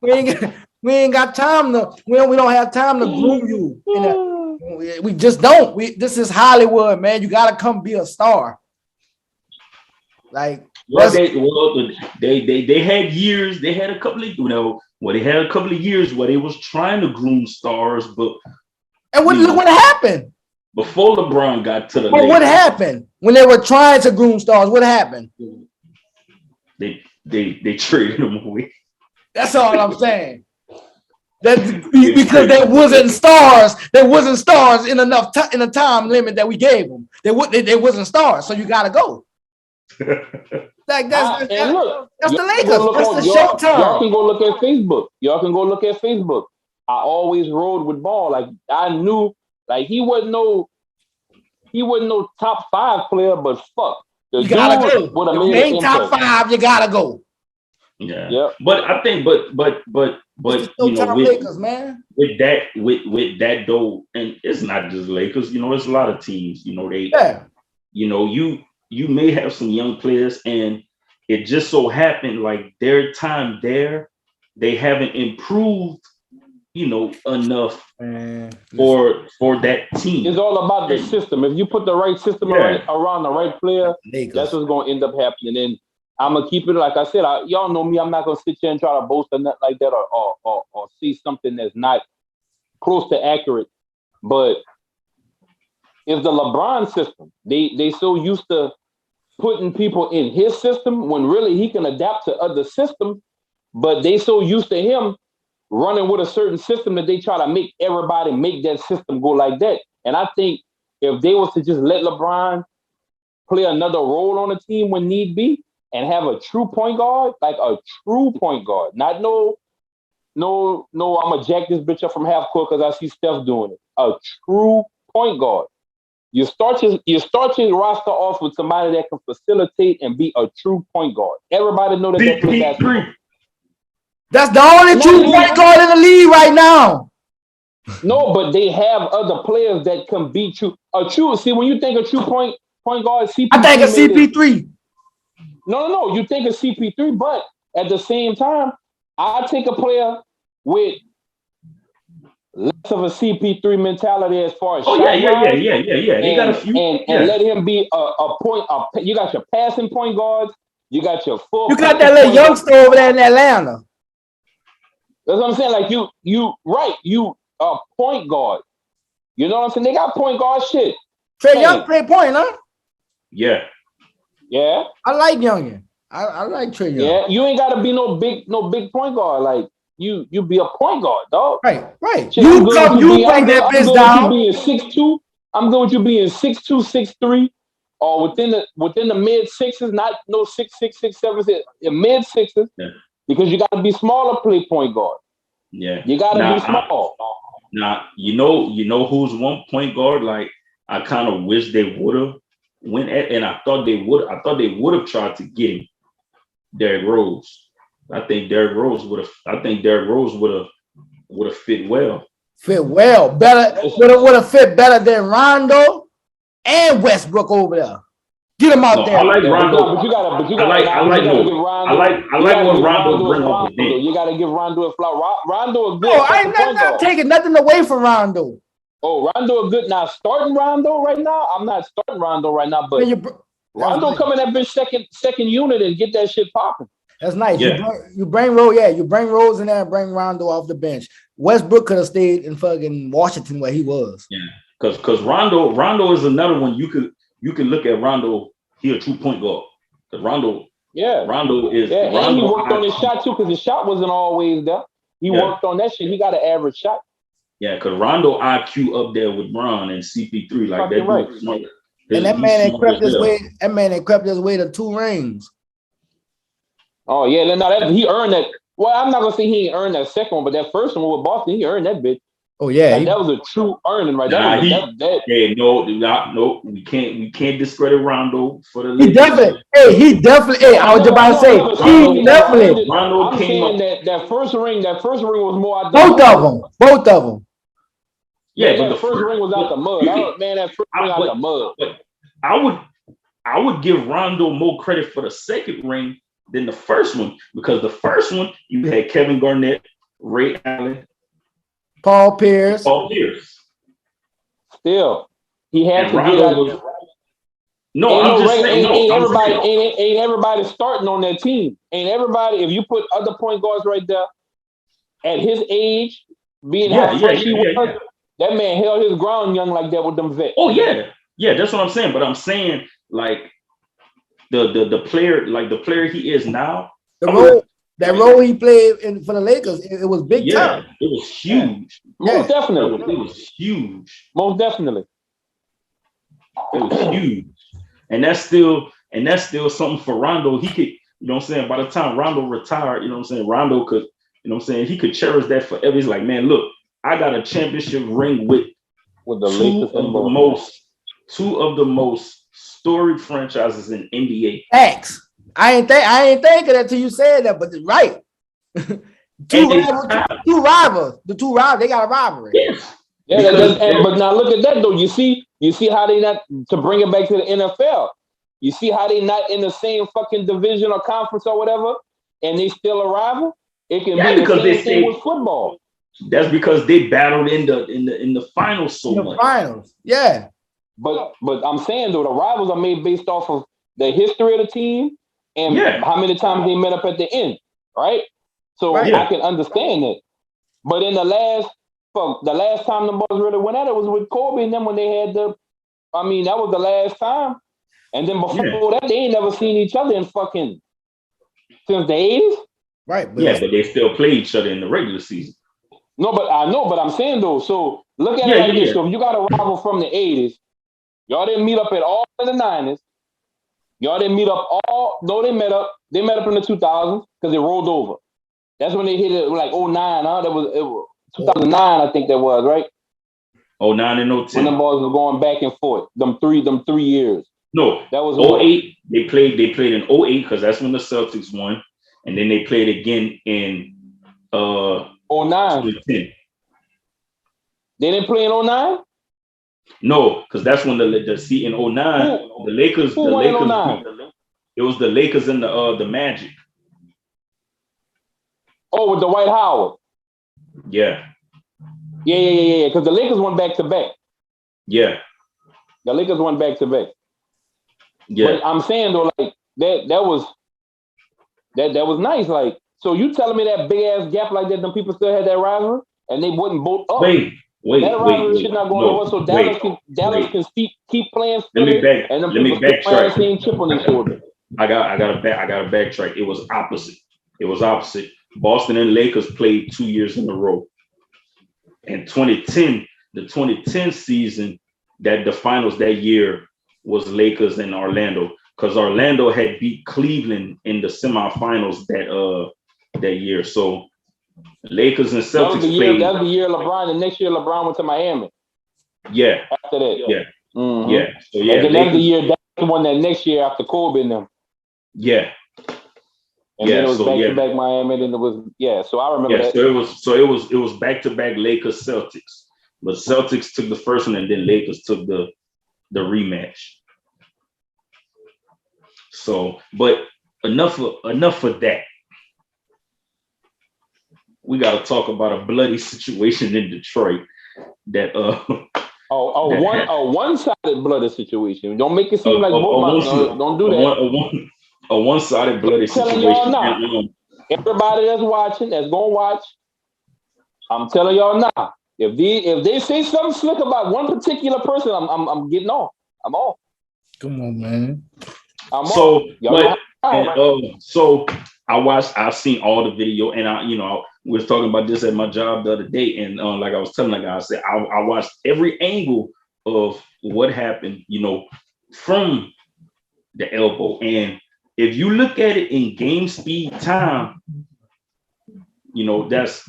We ain't got time to. We don't have time to groom you. We just don't. This is Hollywood, man. You gotta come be a star. Like they had years. They had a couple of they had a couple of years where they was trying to groom stars, but look what happened before LeBron got to the. But what happened when they were trying to groom stars? What happened? They traded them away. That's all I'm saying. Because they wasn't stars. They wasn't stars in enough in the time limit that we gave them. They wasn't stars, so you gotta go. Like that's the Lakers. That's the Showtime. Y'all can go look at Facebook. I always rode with Ball. Like I knew, like he wasn't no top 5 player, but fuck, you gotta go. If you ain't top 5, you gotta go. Yeah. Yep. But I think, but Lakers, man. With that though, and it's not just Lakers. It's a lot of teams. You may have some young players, and it just so happened like their time there, they haven't improved, enough for that team. It's all about the system. If you put the right system around the right player, that's what's going to end up happening. And I'm gonna keep it like I said. Y'all know me. I'm not gonna sit here and try to boast or nothing like that, or see something that's not close to accurate. But if the LeBron system, they so used to putting people in his system when really he can adapt to other systems, but they so used to him running with a certain system that they try to make everybody make that system go like that. And I think if they was to just let LeBron play another role on the team when need be, and have a true point guard, like a true point guard, not no, I'm gonna jack this bitch up from half court because I see Steph doing it. A true point guard. You start your roster off with somebody that can facilitate and be a true point guard. Everybody know that they play basketball. That's the only true point guard in the league right now. No, but they have other players that can beat you. See, when you think of true point guard, CP3 I think of CP3. No. You think of CP3, but at the same time, I take a player with less of a CP3 mentality as far as yeah. They got a few, and let him be a point. You got your passing point guards. You got your full. You got that little youngster over there in Atlanta. That's what I'm saying. Like you a point guard. You know what I'm saying? They got point guard shit. Trae Young play point, huh? Yeah. Yeah, I like Youngin. I like Trae Young. Yeah, you ain't gotta be no big point guard. Like you be a point guard, dog. Right. Shit, You bring that bitch down. I'm going to be in 6'2", 6'3", or within the mid 6s, not no 6'6", 6'7", in mid 6s, because you gotta be smaller play point guard. Yeah, you gotta be small. You know who's one point guard? Like I kind of wish they would have. And I thought they would have tried to get him, Derrick Rose. I think Derrick Rose would have fit well. Better would have fit better than Rondo and Westbrook over there. Get him out there. I like Rondo, but you gotta I like what Rondo brings up. You gotta give Rondo a flower. Rondo a good. No, I'm not taking nothing away from Rondo. Oh, Rondo a good. Now starting Rondo right now. I'm not starting Rondo right now, but Rondo come in that bitch second unit and get that shit popping. That's nice. Yeah. You bring Rose, you bring Rose in there and bring Rondo off the bench. Westbrook could have stayed in fucking Washington where he was. Yeah, because Rondo is another one you could look at Rondo. He a true point guard. Because Rondo is. Yeah, Rondo, and he worked on his shot too because his shot wasn't always there. He worked on that shit. He got an average shot. Yeah, because Rondo IQ up there with Bron and CP3 like that. Right. And that man ain't crept his way. That man ain't crept his way to 2 rings. Oh yeah, no, he earned that. Well, I'm not gonna say he ain't earned that second one, but that first one with Boston, he earned that bitch. Oh yeah, like, that was a true earning right there. No, we can't discredit Rondo for the. He definitely. I was about to say he definitely. Rondo came up. That first ring was more. Both of them. Yeah, but the first ring was out the mud. That first ring out the mud. I would give Rondo more credit for the second ring than the first one, because the first one you had Kevin Garnett, Ray Allen, Paul Pierce. Still, he had and to Rondo get. was, no, I'm just saying. Ain't everybody starting on that team. Ain't everybody. If you put other point guards right there, at his age, being how fresh he was, that man held his ground young like that with them vets. Oh yeah, that's what I'm saying. But I'm saying like the player, like the player he is now. That role he played for the Lakers, it was big time. It was huge. Most definitely. It was huge. Most definitely. It was huge. And that's still something for Rondo. He could, you know what I'm saying? By the time Rondo retired, you know what I'm saying? Rondo could, you know what I'm saying? He could cherish that forever. He's like, man, look, I got a championship ring with the Lakers two of the most storied franchises in NBA. X. I ain't thinking that till you said that, but it's right. Two rivals. The two rivals, they got a rivalry. Yes. But now look at that though. You see how they not, to bring it back to the NFL. You see how they not in the same fucking division or conference or whatever, and they still a rival. It can be the same thing with football. That's because they battled in the finals so much. Finals, yeah. But I'm saying though, the rivals are made based off of the history of the team and how many times they met up at the end, right? So I can understand it. But in the last time the Bulls really went at it was with Kobe and them when they had that was the last time. And then before that, they ain't never seen each other in fucking since the 80s. Right. But they still play each other in the regular season. No, but I know, but I'm saying though, so look at it like this. So if you got a rival from the 80s, y'all didn't meet up at all in the 90s. Y'all didn't meet up they met up in the 2000s because they rolled over. That's when they hit it like 09, huh? It was 2009, I think that was, right? 09 and 010. When the balls were going back and forth. Them three years. No, that was 08. They played in 08 because that's when the Celtics won. And then they played again in 09. 2010. They didn't play in 09? No, because that's when the seat in 09, the Lakers, it was the Lakers and the Magic. Oh, with the Dwight Howard. Yeah. Because the Lakers went back to back. Yeah. The Lakers went back to back. Yeah. But I'm saying though, like that was nice. Like, so you telling me that big ass gap like that, them people still had that rivalry and they wouldn't both up. Wait. That rivalry should not go nowhere. So Dallas can keep playing. Let me backtrack. Same chip on their shoulder. I gotta backtrack. It was opposite. Boston and Lakers played 2 years in a row. And 2010, the 2010 season, that the finals that year was Lakers and Orlando, because Orlando had beat Cleveland in the semifinals that year. So Lakers and Celtics played. That was the year LeBron. The next year LeBron went to Miami. Yeah. After that. Yeah. Mm-hmm. Yeah. So yeah. And then that's the year that won that next year after Kobe and them. Yeah. And then it was back to back Miami, and then it was so I remember that. So it was back to back Lakers Celtics. But Celtics took the first one and then Lakers took the rematch. So, but enough of that. We got to talk about a bloody situation in Detroit that a one-sided bloody situation. Don't make it seem like both. Don't do that. A one-sided bloody situation. Y'all now, everybody that's watching, that's gonna watch, I'm telling y'all now. If they say something slick about one particular person, I'm getting off. I'm off. Come on, man. So I've seen all the video, and we was talking about this at my job the other day, and like I was telling the guy, I said I watched every angle of what happened, from the elbow. And if you look at it in game speed time, that's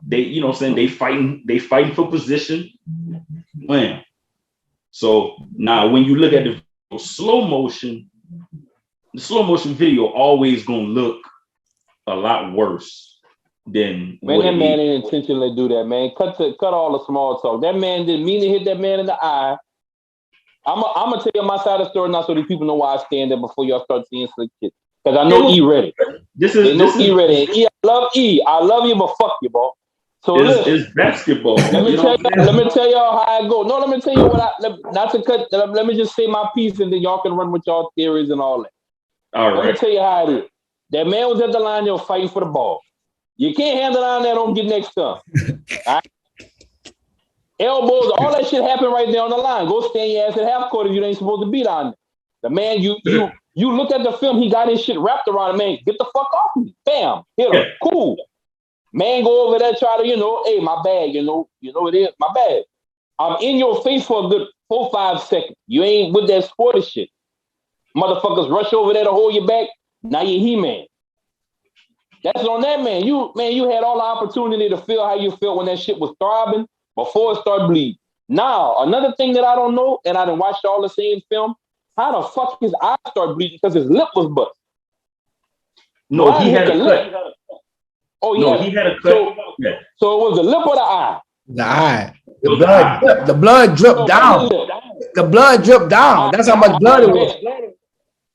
they, they fighting for position. Man. So now when you look at the slow motion video always gonna look a lot worse than man. That man didn't intentionally do that, man. Cut all the small talk. That man didn't mean to hit that man in the eye. I'm gonna tell you my side of the story now, so these people know why I stand there before y'all start seeing slick shit. Because I know E ready. They know E ready. And E, I love E. I love you, but fuck you, bro. So listen, it's basketball. Let me tell y'all how I go. No, let me tell you not to cut. Let me just say my piece, and then y'all can run with y'all theories and all that. All right. Let me tell you how it is. That man was at the line, they were fighting for the ball. You can't handle down there, don't get next to him. All right? Elbows, all that shit happened right there on the line. Go stand your ass at half court if you ain't supposed to be down there. The man, you look at the film, he got his shit wrapped around him, man. Get the fuck off me. Bam, hit him. Cool. Man, go over there, try to, hey, my bad, it is, my bad. I'm in your face for a good 4-5 seconds. You ain't with that sporty shit. Motherfuckers rush over there to hold you back. Now you're He-Man. That's on that man. You had all the opportunity to feel how you felt when that shit was throbbing before it started bleeding. Now, another thing that I don't know, and I done watched all the same film, how the fuck his eye started bleeding because his lip was bust. No, he had a cut. Oh, yeah. No, he had a cut. So it was the lip or the eye? The eye. The blood dripped down. The blood dripped down. That's how much blood it was.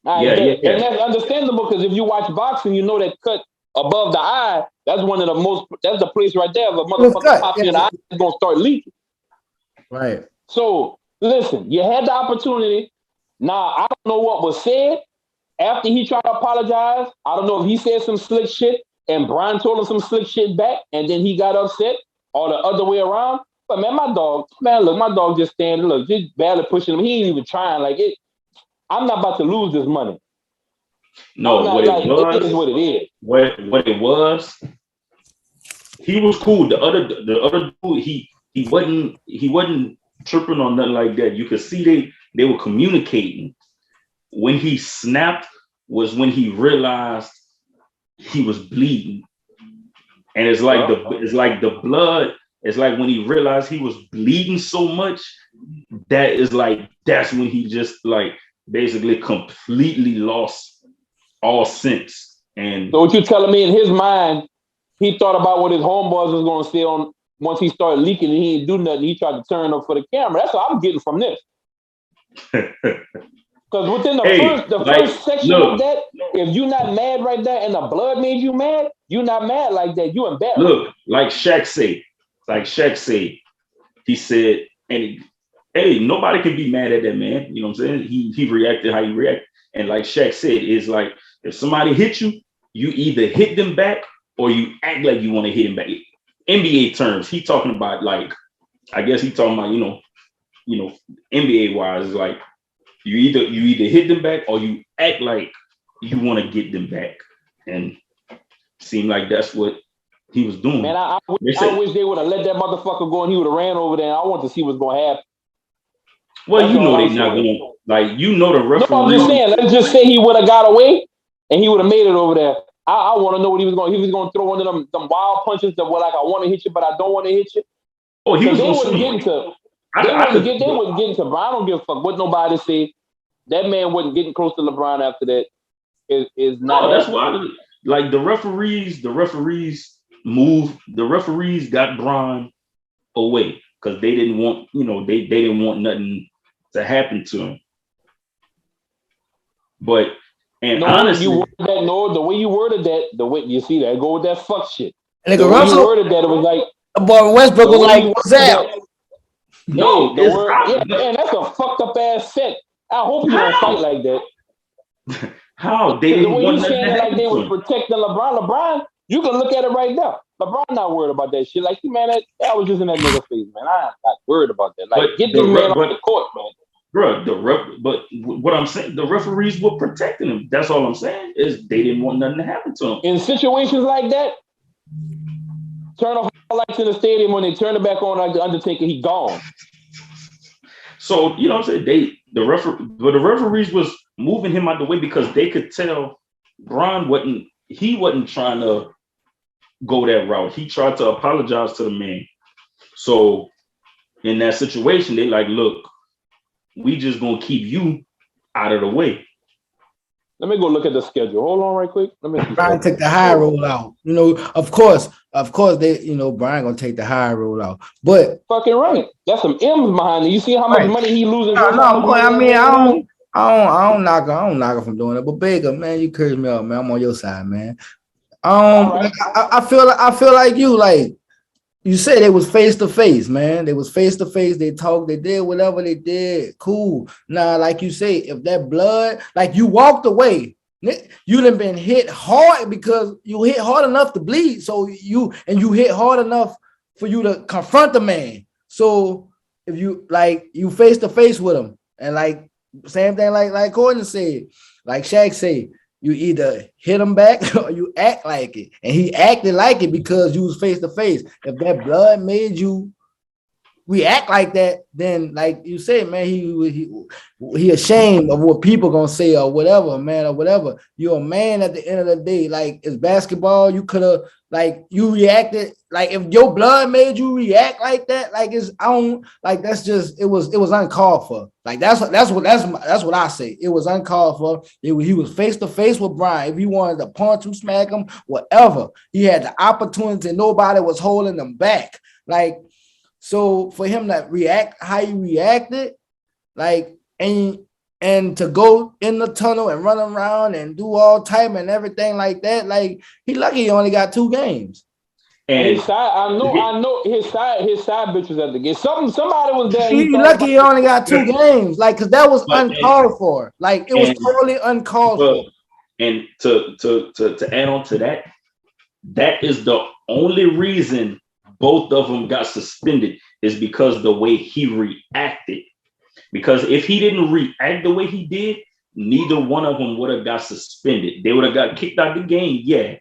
Yeah. And that's understandable because if you watch boxing, you know that cut above the eye, that's the place right there. If a motherfucker pops in the eye, it's going to start leaking. Right. So, listen, you had the opportunity. Now, I don't know what was said after he tried to apologize. I don't know if he said some slick shit and Brian told him some slick shit back and then he got upset or the other way around. But, man, my dog just standing, just barely pushing him. He ain't even trying. Like, I'm not about to lose this money. No, it is what it is. What it was, he was cool. The other dude, he wasn't tripping on nothing like that. You could see they were communicating. When he snapped was when he realized he was bleeding, and it's like the blood. It's like when he realized he was bleeding so much, that's when he just like basically completely lost all sense. And so what you telling me in his mind, he thought about what his homeboys was going to say on once he started leaking and he didn't do nothing. He tried to turn up for the camera. That's what I'm getting from this. Because within the first section of that, if you're not mad right there and the blood made you mad, you're not mad like that. You embarrassed. Look, like Shaq said, he said, hey, nobody can be mad at that man. You know what I'm saying? He reacted how he reacted. And like Shaq said, it's like if somebody hits you, you either hit them back or you act like you want to hit him back. NBA terms, he talking about like, I guess he talking about, NBA wise, is like you either hit them back or you act like you want to get them back. And seemed like that's what he was doing. Man, I wish they would have let that motherfucker go and he would have ran over there. And I want to see what's going to happen. Well, they're not going to, like, the referee. No, I'm just saying, let's just say he would have got away and he would have made it over there. I want to know what he was going to throw one of them wild punches that were like, I want to hit you, but I don't want to hit you. Oh, he was going to They wouldn't get into, but I don't give a fuck what nobody say. That man wasn't getting close to LeBron after that. Is not. No, that's why, like, the referees got Bron away because they didn't want, they didn't want nothing to happen to him. But honestly, the way you worded that, the way you see that, go with that fuck shit. Like the way you worded that, it was like, boy, Westbrook was like, "What's that?" No, man, that's a fucked up ass set. I hope you don't fight like that. How they didn't want nothing to happen like they was protecting LeBron. LeBron, you can look at it right now. LeBron not worried about that shit. Like, man, that was just in that nigga face, man. I'm not worried about that. Like, get this man off the court, man. Bro, but what I'm saying, the referees were protecting him. That's all I'm saying is they didn't want nothing to happen to him. In situations like that, turn off the lights in the stadium. When they turn it back on, like the Undertaker, he gone. So you know what I'm saying? The referees was moving him out the way because they could tell Bron wasn't trying to go that route. He tried to apologize to the man. So in that situation, they like, look, we just gonna keep you out of the way. Let me go look at the schedule. Hold on right quick. Let me see. Brian took the high roll out. You know, of course, they, you know, Brian gonna take the high roll out. But fucking right. That's some M's behind it. You see how much money he losing? No, I don't knock her from doing it. But Baker, man, you curse me up, man. I'm on your side, man. Right. I feel like you said they was face to face, man. They was face to face. They talked. They did whatever they did. Cool. Now, like you say, if that blood, like you walked away, you done been hit hard because you hit hard enough to bleed. So you hit hard enough for you to confront the man. So if you face to face with him, and like same thing like Gordon said, like Shaq said, you either hit him back or you act like it. And he acted like it because you was face to face. If that blood made you react like that, then like you said, man, he ashamed of what people gonna say or whatever, man, or whatever. You're a man at the end of the day. Like it's basketball, you could have you reacted like if your blood made you react like that, like it's that's just it was uncalled for. Like that's what I say. It was uncalled for. He was face to face with Brian. If he wanted to punch him, smack him, whatever, he had the opportunity. Nobody was holding him back. So for him to react how he reacted, and to go in the tunnel and run around and do all type and everything like that, he lucky he only got 2 games. And his side, I know his side bitch was at the game. Somebody was there. He lucky he only got 2 games, because that was uncalled for. It was totally uncalled for. And to add on to that, that is the only reason both of them got suspended is because the way he reacted. Because if he didn't react the way he did, neither one of them would have got suspended. They would have got kicked out of the game, yeah.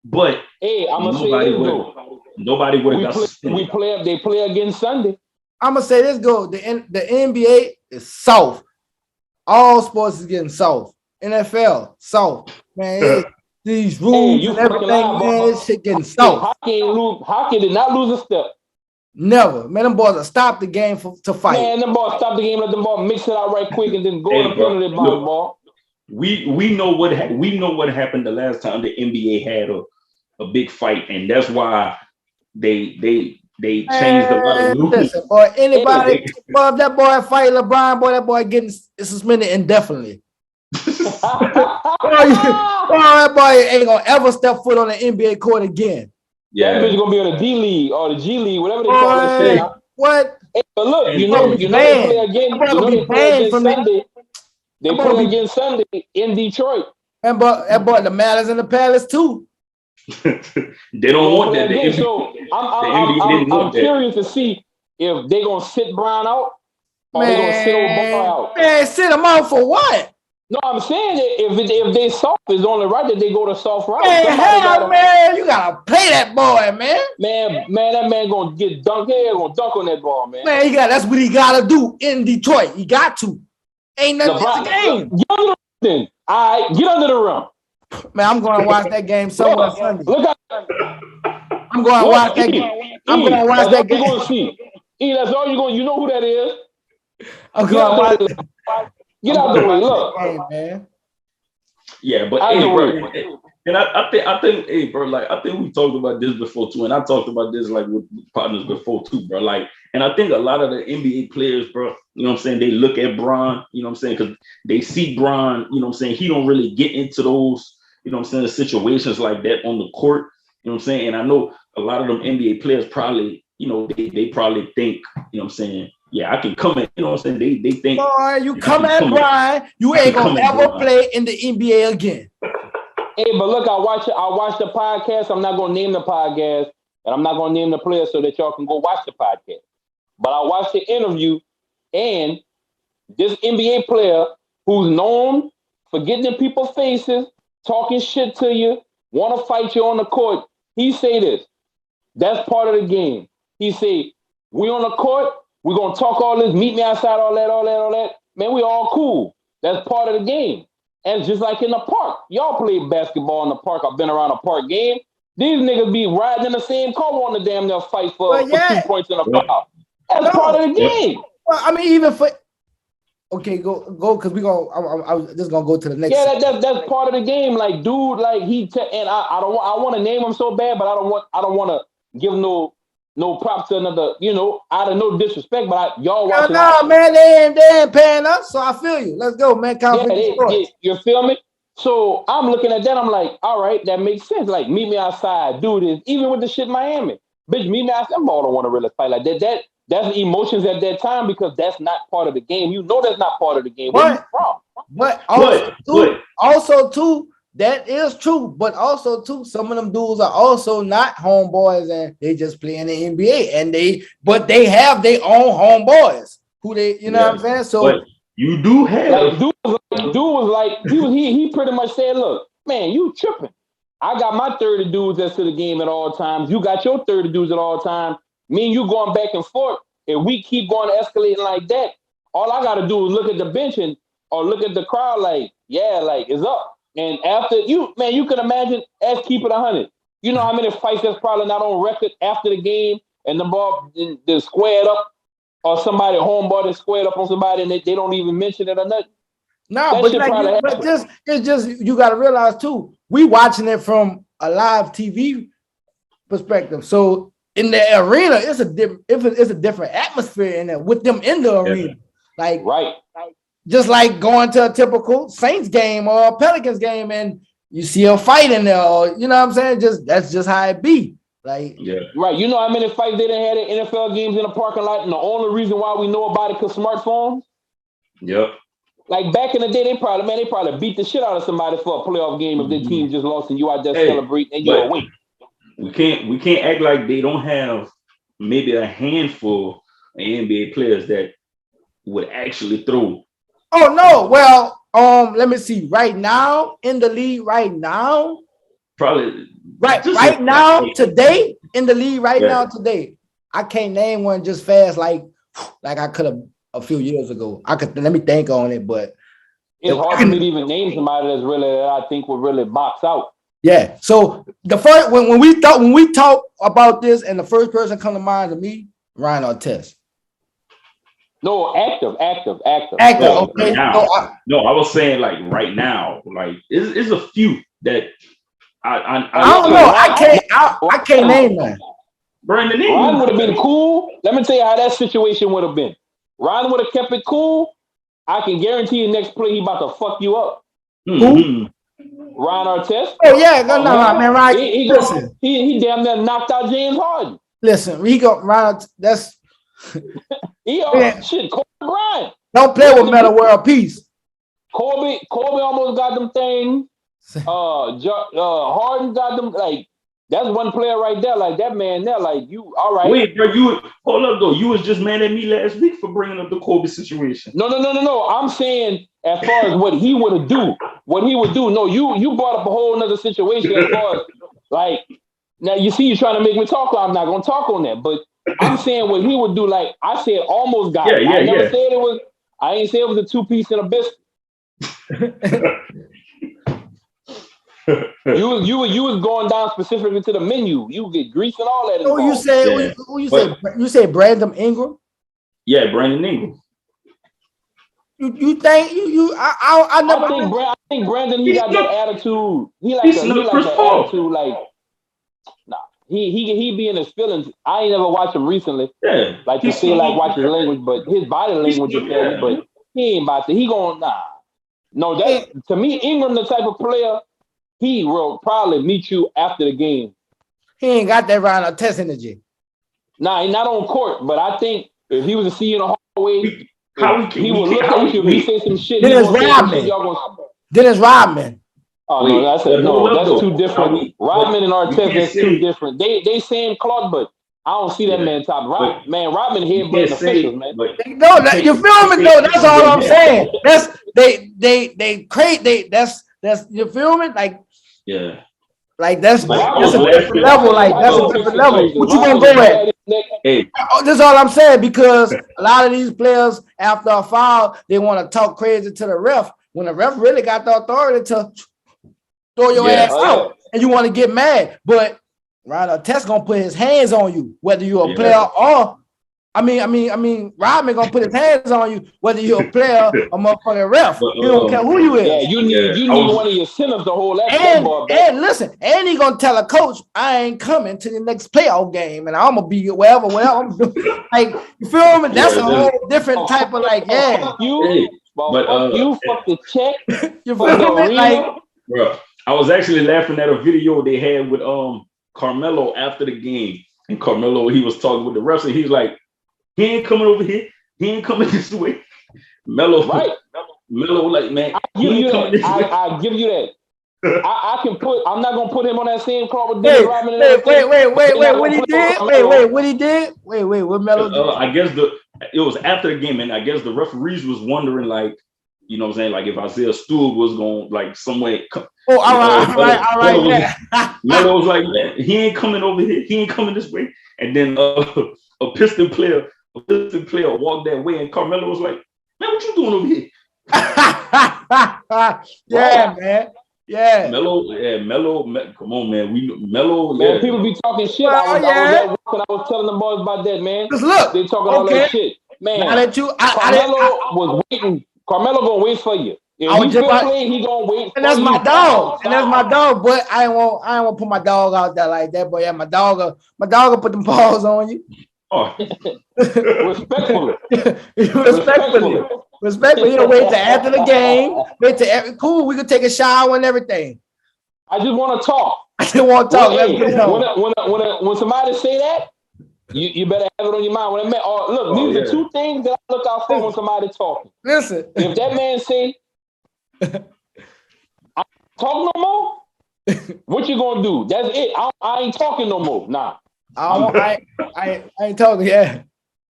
But hey, I'm gonna say this though. Nobody would have got suspended. They play again Sunday. I'm gonna say this go. The NBA is soft. All sports is getting soft. NFL soft, man. These rules and everything, man, this shit getting soft. Hockey did not lose a step. Never. Man, them boys will stop the game to fight. Man, them boys stop the game, let them ball mix it out right quick and then go in the penalty ball. We know what happened the last time the NBA had a big fight, and that's why they changed a lot of rules. Listen, boy, anybody, boy, if that boy fight LeBron, boy, that boy getting suspended indefinitely. That boy ain't gonna ever step foot on the NBA court again. Yeah, that bitch gonna be on the D League or the G League, whatever they call that shit. What? Hey, but look, you know they play again. They play again Sunday. They play again Sunday in Detroit. And that boy, the Malice in the Palace too. They don't want that. So I'm curious to see if they gonna sit Brown out or they gonna sit old Ball out. Man, sit him out for what? No, I'm saying that if they soft, it's only right that they go to soft route. Man, you gotta play that boy, man. Man, that man gonna get dunked. He gonna dunk on that ball, man. Man, that's what he gotta do in Detroit. He got to. Ain't nothing in the game. Get under the rim. All right, get under the rim. Man, I'm going to watch that game somewhere Sunday. I'm going to watch that game. I'm going to watch that game. You're going to see. That's all you're going to. You know who that is. I'm going to watch it. Get out the way, look. Hey, man. Yeah, but hey, bro, and I think, hey, bro, I think we talked about this before too, and I talked about this with partners before too, bro. And I think a lot of the NBA players, bro, you know what I'm saying, they look at Bron, you know what I'm saying, because they see Bron, you know what I'm saying, he don't really get into those, you know what I'm saying, situations like that on the court, you know what I'm saying, and I know a lot of them NBA players probably, you know, they probably think, you know what I'm saying, yeah, I can come in, you know what I'm saying, they think. Boy, you come at Brian, you ain't gonna ever play in the NBA again. Hey, but look, I watch the podcast. I'm not gonna name the podcast, and I'm not gonna name the player so that y'all can go watch the podcast. But I watched the interview, and this NBA player who's known for getting in people's faces, talking shit to you, want to fight you on the court, he say this. That's part of the game. He say, we on the court, we're going to talk all this, meet me outside, all that. Man, we all cool. That's part of the game. And just like in the park, y'all play basketball in the park. I've been around a park game. These niggas be riding in the same car on the damn near fight for 2 points in a foul. That's part of the game. Well, I mean, even for Okay, go, because we gonna. I was just gonna go to the next. Yeah, that's part of the game. Like, dude, like and I don't want. I want to name him so bad, but I don't want to give no props to another. Out of no disrespect, but y'all watching. No, man, they ain't paying us, so I feel you. Let's go, man. You feel me? So I'm looking at that. I'm like, all right, that makes sense. Like, meet me outside, do this. Even with the shit in Miami, bitch, meet me outside. Them all don't want to really fight like that. That's emotions at that time because that's not part of the game. That's not part of the game. Where you from? But also too, that is true. But also too, some of them dudes are also not homeboys and they just play in the NBA but they have their own homeboys who they, what I'm saying? So but you do have dude was like he pretty much said, look, man, you tripping. I got my 30 dudes that's to the game at all times. You got your 30 dudes at all times. Me and you going back and forth. If we keep going escalating like that, all I got to do is look at the bench or look at the crowd like, yeah, like it's up. And after you can imagine as keep it 100. You know how many fights that's probably not on record after the game and the ball is squared up or somebody homeboy is squared up on somebody and they don't even mention it or nothing. No, but it's just you got to realize too, we watching it from a live TV perspective. So in the arena, it's a different atmosphere in there with them in the arena. Like, right. Just like going to a typical Saints game or a Pelicans game and you see a fight in there, or you know what I'm saying? That's just how it be. Like, right. You know how many fights they done had at NFL games in the parking lot, and the only reason why we know about it because smartphones? Yep. Like back in the day, they probably beat the shit out of somebody for a playoff game if their team just lost and you out there celebrating and you're awake. We can't act like they don't have maybe a handful of NBA players that would actually throw. Oh no, well, let me see. Right now in the league, probably right now today in the league now today, I can't name one just fast like I could have a few years ago. Let me think on it, but it's hard for me to even name somebody that I think would really box out. Yeah. So the first when we talk about this, and the first person come to mind to me, Ryan Artest. No, active. Okay. I was saying like right now, like it's a few that I don't know. I can't name one. Brandon Ryan would have been cool. Let me tell you how that situation would have been. Ryan would have kept it cool. I can guarantee you next play he about to fuck you up. Mm-hmm. Ryan Artest. Oh yeah, man. Ryan, he damn near knocked out James Harden. Listen, Ryan. That's shit. Kobe Bryant. Don't play with Meta World Peace. Kobe almost got them things. Harden got them. Like that's one player right there. Like that man there. Like you. All right. Wait, bro. Hold up though. You was just mad at me last week for bringing up the Kobe situation. No. I'm saying as far as what he would do. No, you brought up a whole nother situation as far as like. Now you see, you're trying to make me talk. I'm not gonna talk on that, but I'm saying what he would do. Like I said, almost got it. I never said it was. I ain't say it was a 2-piece and a biscuit. You was going down specifically to the menu. You get grease and all that. Oh, you say Brandon Ingram? Yeah, Brandon Ingram. You think I never. I think Brandon. He got that attitude. He like that attitude. Like, nah. He be in his feelings. I ain't never watched him recently. Yeah. Like you see, like watch his language, but his body language is there. But he ain't about to. He going nah. No, that to me, Ingram the type of player. He will probably meet you after the game. He ain't got that Ryan Artest energy. Nah, he's not on court. But I think if he was to see you in the hallway, he would look at you. If he say some shit. Dennis Rodman. Oh no, that's too different. Rodman and Artest, that's too different. They same cloth, but I don't see that man top. Rodman headbutting officials, man. No, you feel me? No, that's all I'm saying. That's they create that's you feel me? Like like that's a different level. Like that's a different level. What you gonna go at? Hey. That's all I'm saying, because a lot of these players after a foul they want to talk crazy to the ref when the ref really got the authority to throw your ass out, and you want to get mad. But Ryan Artest gonna put his hands on you, whether you're a player or Rodman gonna put his hands on you, whether you're a player or motherfucking ref. But, You don't care who you is. Yeah, you need one of your centers to hold that ball back. And listen, and he gonna tell a coach, I ain't coming to the next playoff game, and I'm gonna be wherever. I'm doing. Like, you feel me? That's a whole different type of like, fuck the check. You feel me? Like, bro, I was actually laughing at a video they had with Carmelo after the game. And Carmelo, he was talking with the refs, and he's like, he ain't coming over here. He ain't coming this way. Melo, right? Melo, like, man, I give you that. I give you that. I can put. I'm not gonna put him on that same Crawford. Wait, what he did? What he did? What Melo? I guess it was after the game, and I guess the referees was wondering, like, you know what I'm saying, like if Isaiah Stewart was going like somewhere. Oh, all right, yeah. Melo was like, man, he ain't coming over here. He ain't coming this way. And then a Piston player walked that way, and Carmelo was like, man, what you doing over here? Yeah, man. Yeah. Melo, come on, man. Melo, man, people be talking shit. I was at work and I was telling the boys about that, man. Just look. They talking all that shit. Man, Carmelo was waiting. Carmelo gonna wait for you. If he play, he gonna wait. And that's my dog. But I ain't want to put my dog out there like that. But yeah, my dog will put them paws on you. Oh. Respectfully. Respectfully. You know, wait till after the game. Cool. We could take a shower and everything. I just want to talk. When somebody say that, you better have it on your mind. These are two things that I look out for when somebody talking. Listen, if that man say, "I talk no more," what you gonna do? That's it. I ain't talking no more. Nah, I ain't talking. Yeah.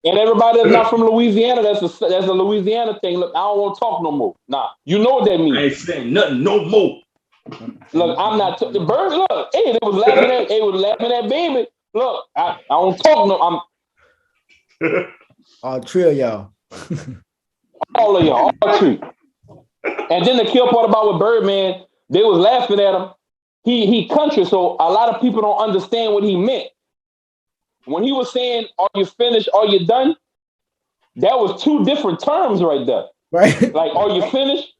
And everybody that's not from Louisiana, that's a Louisiana thing. Look, I don't want to talk no more. Nah, you know what that means. I ain't saying nothing no more. Look, I'm not. The birds. Look, hey, they was laughing at baby. Look, I don't talk no. All three of y'all. All of y'all, all three. And then the kill part about with Birdman, they was laughing at him. He country, so a lot of people don't understand what he meant. When he was saying, "Are you finished? Are you done?" That was two different terms right there. Right. Like, are you finished?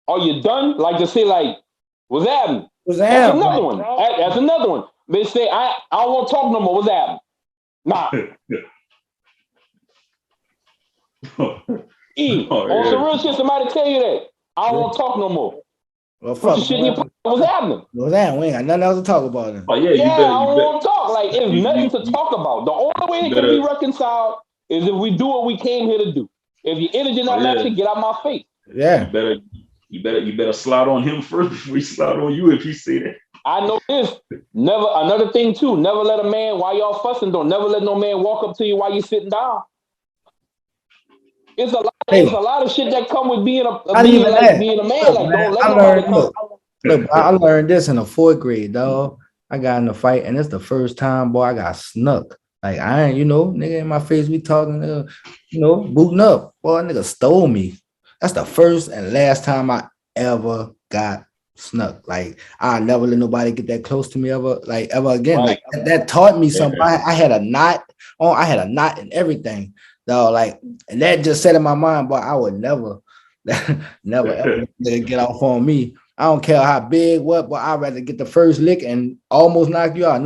Are you done? Like to say, like, what's happening? What's happening? That's another one. That's another one. They say, I don't want to talk no more. What's happening? Nah. On some real shit, somebody tell you that. I don't want to talk no more. Well, fuck. Shit in your pocket. What's happening? What's happening? We ain't got nothing else to talk about. Then. Oh, yeah, I don't want to talk. Like, it's nothing to talk about. The only way it can be reconciled is if we do what we came here to do. If your energy not matching, get out my face. Yeah. You better slide on him first before he slide on you if he say that. I know this. Another thing too. Never let a man, while y'all fussing, don't never let no man walk up to you while you sitting down. It's a lot of shit that come with being a man. I learned this in the 4th grade, dog. I got in a fight, and it's the first time, boy, I got snuck. Like, I ain't, nigga in my face, we talking, booting up. Boy, nigga stole me. That's the first and last time I ever got snuck. Like, I never let nobody get that close to me ever again. Right. Like, that taught me something. I had a knot on. I had a knot and everything. Dog, like, and that just set in my mind, but I would never ever get off on me. I don't care how big, what, but I'd rather get the first lick and almost knock you out,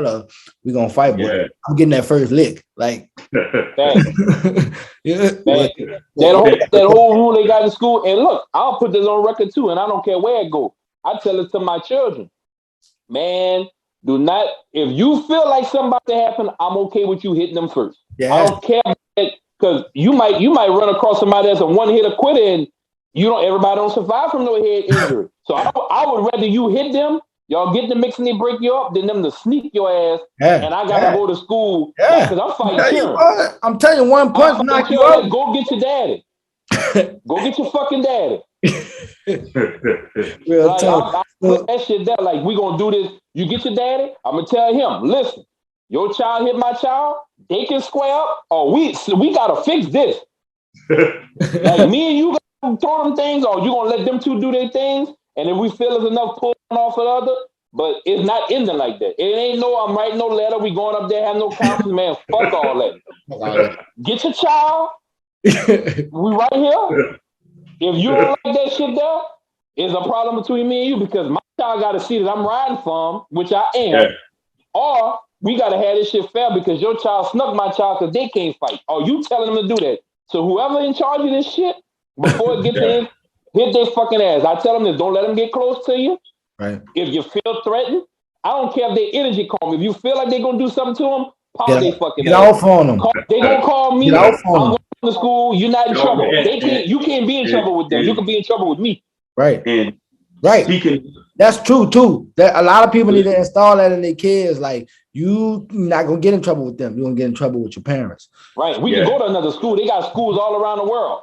or we gonna fight, boy. Yeah. I'm getting that first lick. Like that whole rule they got in school. And look, I'll put this on record too, and I don't care where it goes. I tell it to my children, man, do not, if you feel like something about to happen, I'm okay with you hitting them first. Yeah. I don't care, because you might run across somebody that's a one-hitter quitter, and everybody don't survive from no head injury. So I would rather you hit them, y'all get the mix and they break you up, than them to sneak your ass. Yeah. And I gotta go to school because I'm fighting. I'm telling you, one punch knock you out. Go get your daddy. Go get your fucking daddy. Real tough. I put that shit there. Like, we gonna do this. You get your daddy. I'm gonna tell him, listen, your child hit my child. They can square up. Oh, we gotta fix this. Like, me and you gotta throw them things, or you gonna let them two do their things, and if we feel there's enough pulling off of the other, But it's not ending like that. It ain't no, I'm writing no letter. We going up there, have no conference, man. Fuck all that. Get your child. We right here. If you don't like that shit there, it's a problem between me and you because my child got to see that I'm riding for him, which I am. Yeah. Or we got to have this shit fair because your child snuck my child because they can't fight. Or you telling them to do that. So whoever in charge of this shit, before it gets in, hit their fucking ass. I tell them this, don't let them get close to you. Right. If you feel threatened, I don't care if their energy calm. If you feel like they're going to do something to them, pause they fucking get off on them. They going to call me. Get off on I'm them. going to school. You're not in trouble. You can't be in trouble with them. You can be in trouble with me. Right. And right. Speaking, that's true too. That a lot of people need to install that in their kids. Like you not gonna get in trouble with them. You're gonna get in trouble with your parents. Right. We can go to another school. They got schools all around the world.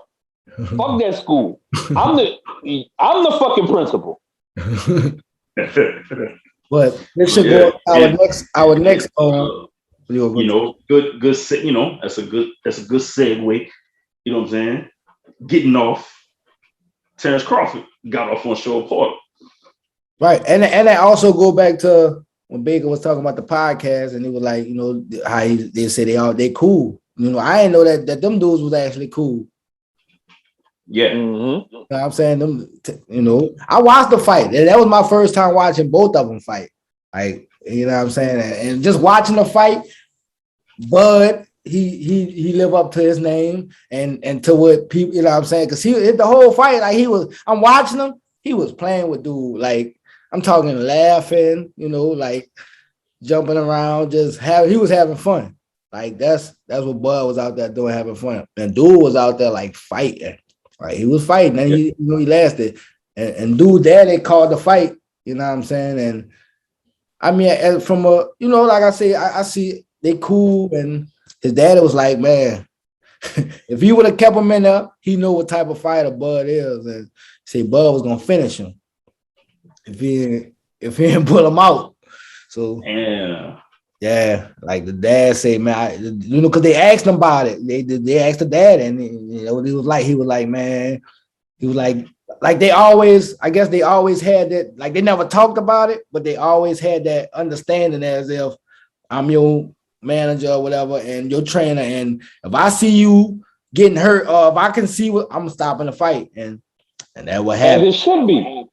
Fuck that school. I'm the fucking principal. But this should go our next you know, good you know, that's a good segue. You know what I'm saying? Getting off. Terrence Crawford got off on Sean Porter. Right. And I also go back to when Baker was talking about the podcast and he was like, you know, how they say they cool. You know, I didn't know that them dudes was actually cool. Yeah. Mm-hmm. You know what I'm saying? You know, I watched the fight. And that was my first time watching both of them fight. Like, you know what I'm saying? And just watching the fight, Bud, he live up to his name and to what people, you know what I'm saying? Because he the whole fight, like I'm watching him, he was playing with dude. Like, I'm talking laughing, you know, like jumping around, he was having fun. Like that's what Bud was out there doing, having fun. And dude was out there like fighting. Right, he was fighting, and he lasted. And dude, they called the fight. You know what I'm saying? And I mean, from a, you know, like I say, I see they cool. And his daddy was like, man, if he would have kept him in there, he know what type of fighter Bud is, and say Bud was gonna finish him if he didn't pull him out. So yeah, like the dad say, man, you know, because they asked him about it. They asked the dad, and you know, he was like, man, he was like they always, I guess they always had that, like they never talked about it, but they always had that understanding as if I'm your manager or whatever, and your trainer, and if I see you getting hurt, or if I can see what, I'm stopping the fight, and that what happened. As it should be.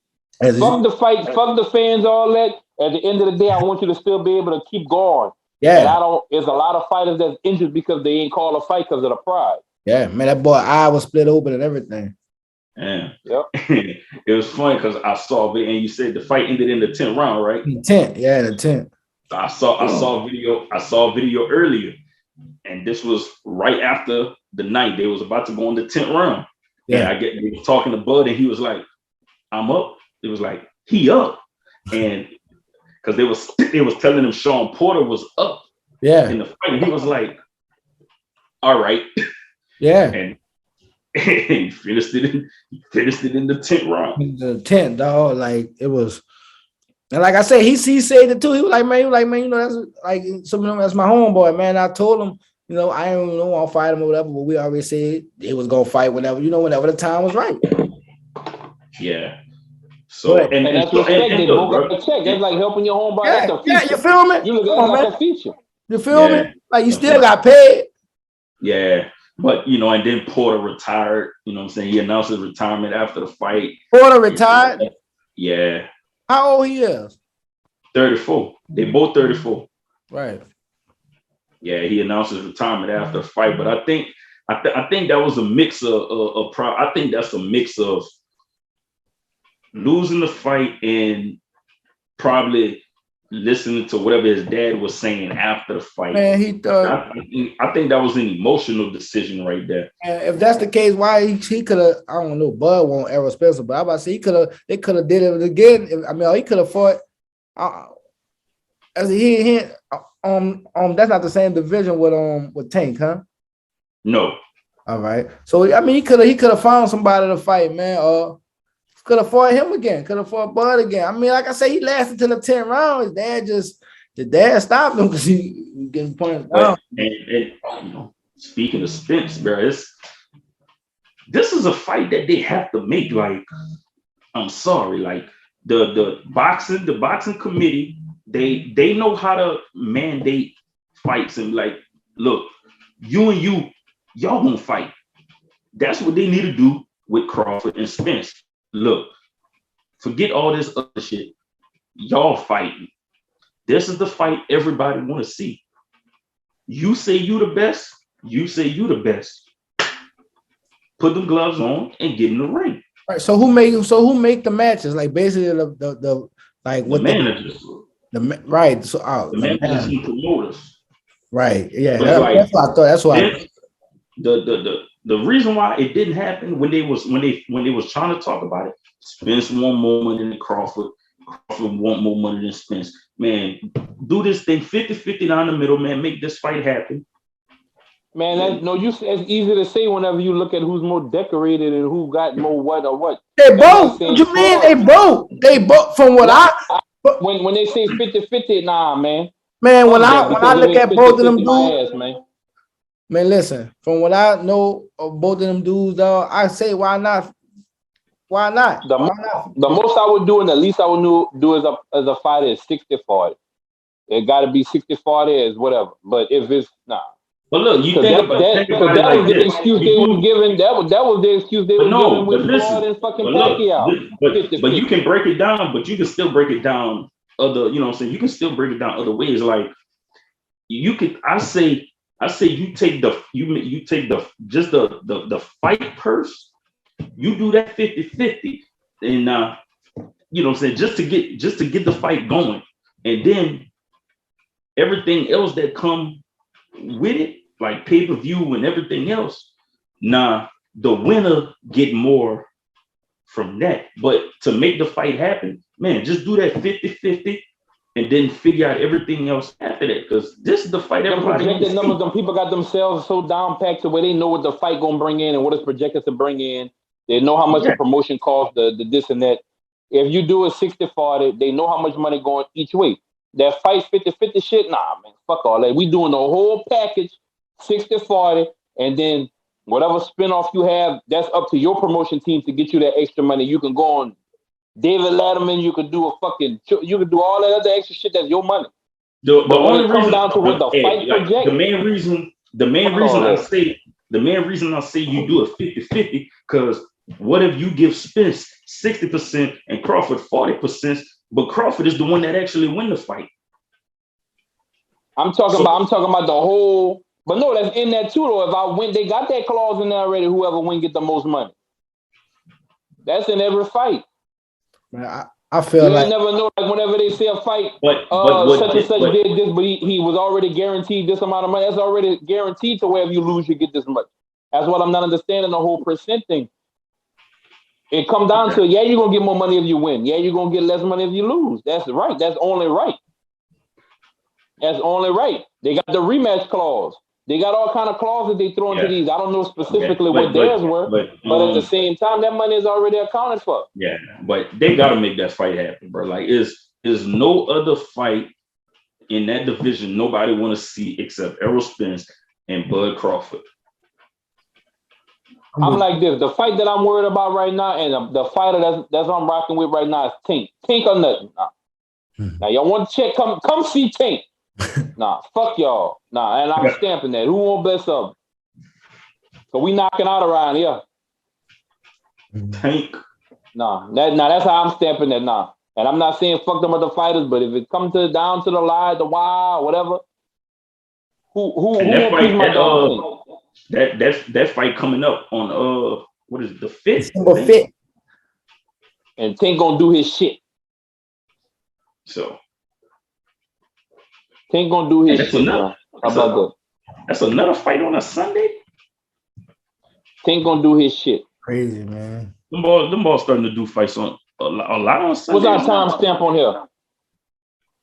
Fuck the fight, fuck the fans, all that. At the end of the day, I want you to still be able to keep going. Yeah. And there's a lot of fighters that's injured because they ain't call a fight because of the pride. Yeah, man, that boy eye was split open and everything. Yeah. Yep. It was funny because I saw it, and you said the fight ended in the 10th round, right? The 10th, yeah, the 10th. I saw a video earlier, and this was right after the night. They was about to go in the 10th round. Yeah. And they was talking to Bud, and he was like, I'm up. It was like, he up. And because they was telling him Sean Porter was up in the fight. And he was like, all right. Yeah. And he finished it in the 10th round. In the 10th, dog. Like it was, and like I said, he said it too. He was like, man, you know, that's like some of them, that's my homeboy, man. I told him, you know, I don't know, I'll fight him or whatever, but we already said they was gonna fight whenever the time was right. Yeah. So and that's what they both got to check. That's like helping your homeboy. Yeah, you feel me? You look at it like a feature. You feel me? Like you still got paid. Yeah. But you know, and then Porter retired. You know what I'm saying? He announced his retirement after the fight. Porter retired? Yeah. How old he is? 34. They both 34. Right. Yeah, he announced his retirement after the fight. But I think that was a mix of I think that's a mix of losing the fight and probably listening to whatever his dad was saying after the fight. Man, he thought. I think that was an emotional decision right there. And if that's the case, why he could have? I don't know. Bud won't ever Spencer, but I'm about to say they could have did it again. I mean, he could have fought. As he that's not the same division with Tank, huh? No. All right. So I mean, he could have found somebody to fight, man. Could have fought him again. Could have fought Bud again. I mean, like I say, he lasted till the 10th round. The dad stopped him because he was getting pointed down. And you know, speaking of Spence, bro, this is a fight that they have to make. Like, I'm sorry, like the boxing committee, they know how to mandate fights and like, look, y'all gonna fight. That's what they need to do with Crawford and Spence. Look, forget all this other shit. Y'all fighting. This is the fight everybody want to see. You say you the best. You say you the best. Put them gloves on and get in the ring. All right. So who make the matches? Like basically the like what the managers. Right. So the managers and promoters. Right. Yeah. That's what I thought. That's why. The reason why it didn't happen when they was trying to talk about it, Spence want more money than Crawford. Crawford want more money than Spence. Man, do this thing 50-50 down the middle, man. Make this fight happen. Man, it's easy to say whenever you look at who's more decorated and who got more what or what. They both. What you mean they both? They both. From what when they say 50-50, nah, man. Man, when I look at both of them dudes, man, listen. From what I know of both of them dudes, dog, I say why not? Why not? The most I would do and the least I would do as a fighter is 60-40. It got to be 60-40 is whatever. But if it's nah. But look, you think about it was the excuse they were giving. That was the excuse they were giving with Benoit and fucking Pacquiao. But you can break it down. But you can still break it down other. You know what I'm saying? You can still break it down other ways. Like you could. I say you take the fight purse. You do that 50-50, and you know what I'm saying, just to get the fight going, and then everything else that come with it, like pay-per-view and everything else. The winner get more from that. But to make the fight happen, man, just do that 50-50 and then figure out everything else after that. Because this is the fight everybody wants to see. Numbers, them people got themselves so down packed to where they know what the fight gonna bring in and what it's projected to bring in. They know how much the promotion costs, the this and that. If you do a 60-40, they know how much money going each way. That fight 50-50 shit, nah, man, fuck all that. We doing the whole package, 60-40, and then whatever spinoff you have, that's up to your promotion team to get you that extra money. You can go on David Letterman, you could do you could do all that other extra shit. That's your money. The only reason down to what the fight project. The main reason I say you do a 50-50 because what if you give Spence 60% and Crawford 40%, but Crawford is the one that actually win the fight? I'm talking about the whole. But no, that's in that too. Though, if I win, they got that clause in there already. Whoever win get the most money. That's in every fight. Man, I feel you like never know. Like whenever they say a fight, such and such did this, but he was already guaranteed this amount of money. That's already guaranteed to wherever you lose, you get this much. That's what I'm not understanding the whole percent thing. It come down to you're gonna get more money if you win. Yeah, you're gonna get less money if you lose. That's right. That's only right. That's only right. They got the rematch clause. They got all kind of clauses they throw into these. I don't know specifically what theirs were, but at the same time, that money is already accounted for. Yeah, but they got to make that fight happen, bro. Like, is no other fight in that division nobody want to see except Errol Spence and Bud Crawford. I'm like this. The fight that I'm worried about right now, and the fighter that's I'm rocking with right now is Tink. Tink or nothing. Now y'all want to check? Come see Tink. Nah, fuck y'all. Nah, and I'm stamping that. Who won't bless up? So we knocking out around here. Tank. Nah, that's how I'm stamping that. Nah, and I'm not saying fuck them other fighters, but if it comes down to the lie, the why, whatever, who that fight coming up on what is it, the 5th? December 5th. And Tank gonna do his shit. So Tank gonna do his shit. That's another fight on a Sunday. Tank gonna do his shit. Crazy, man. Them boys starting to do fights on a lot on Sunday. What's our time stamp on here?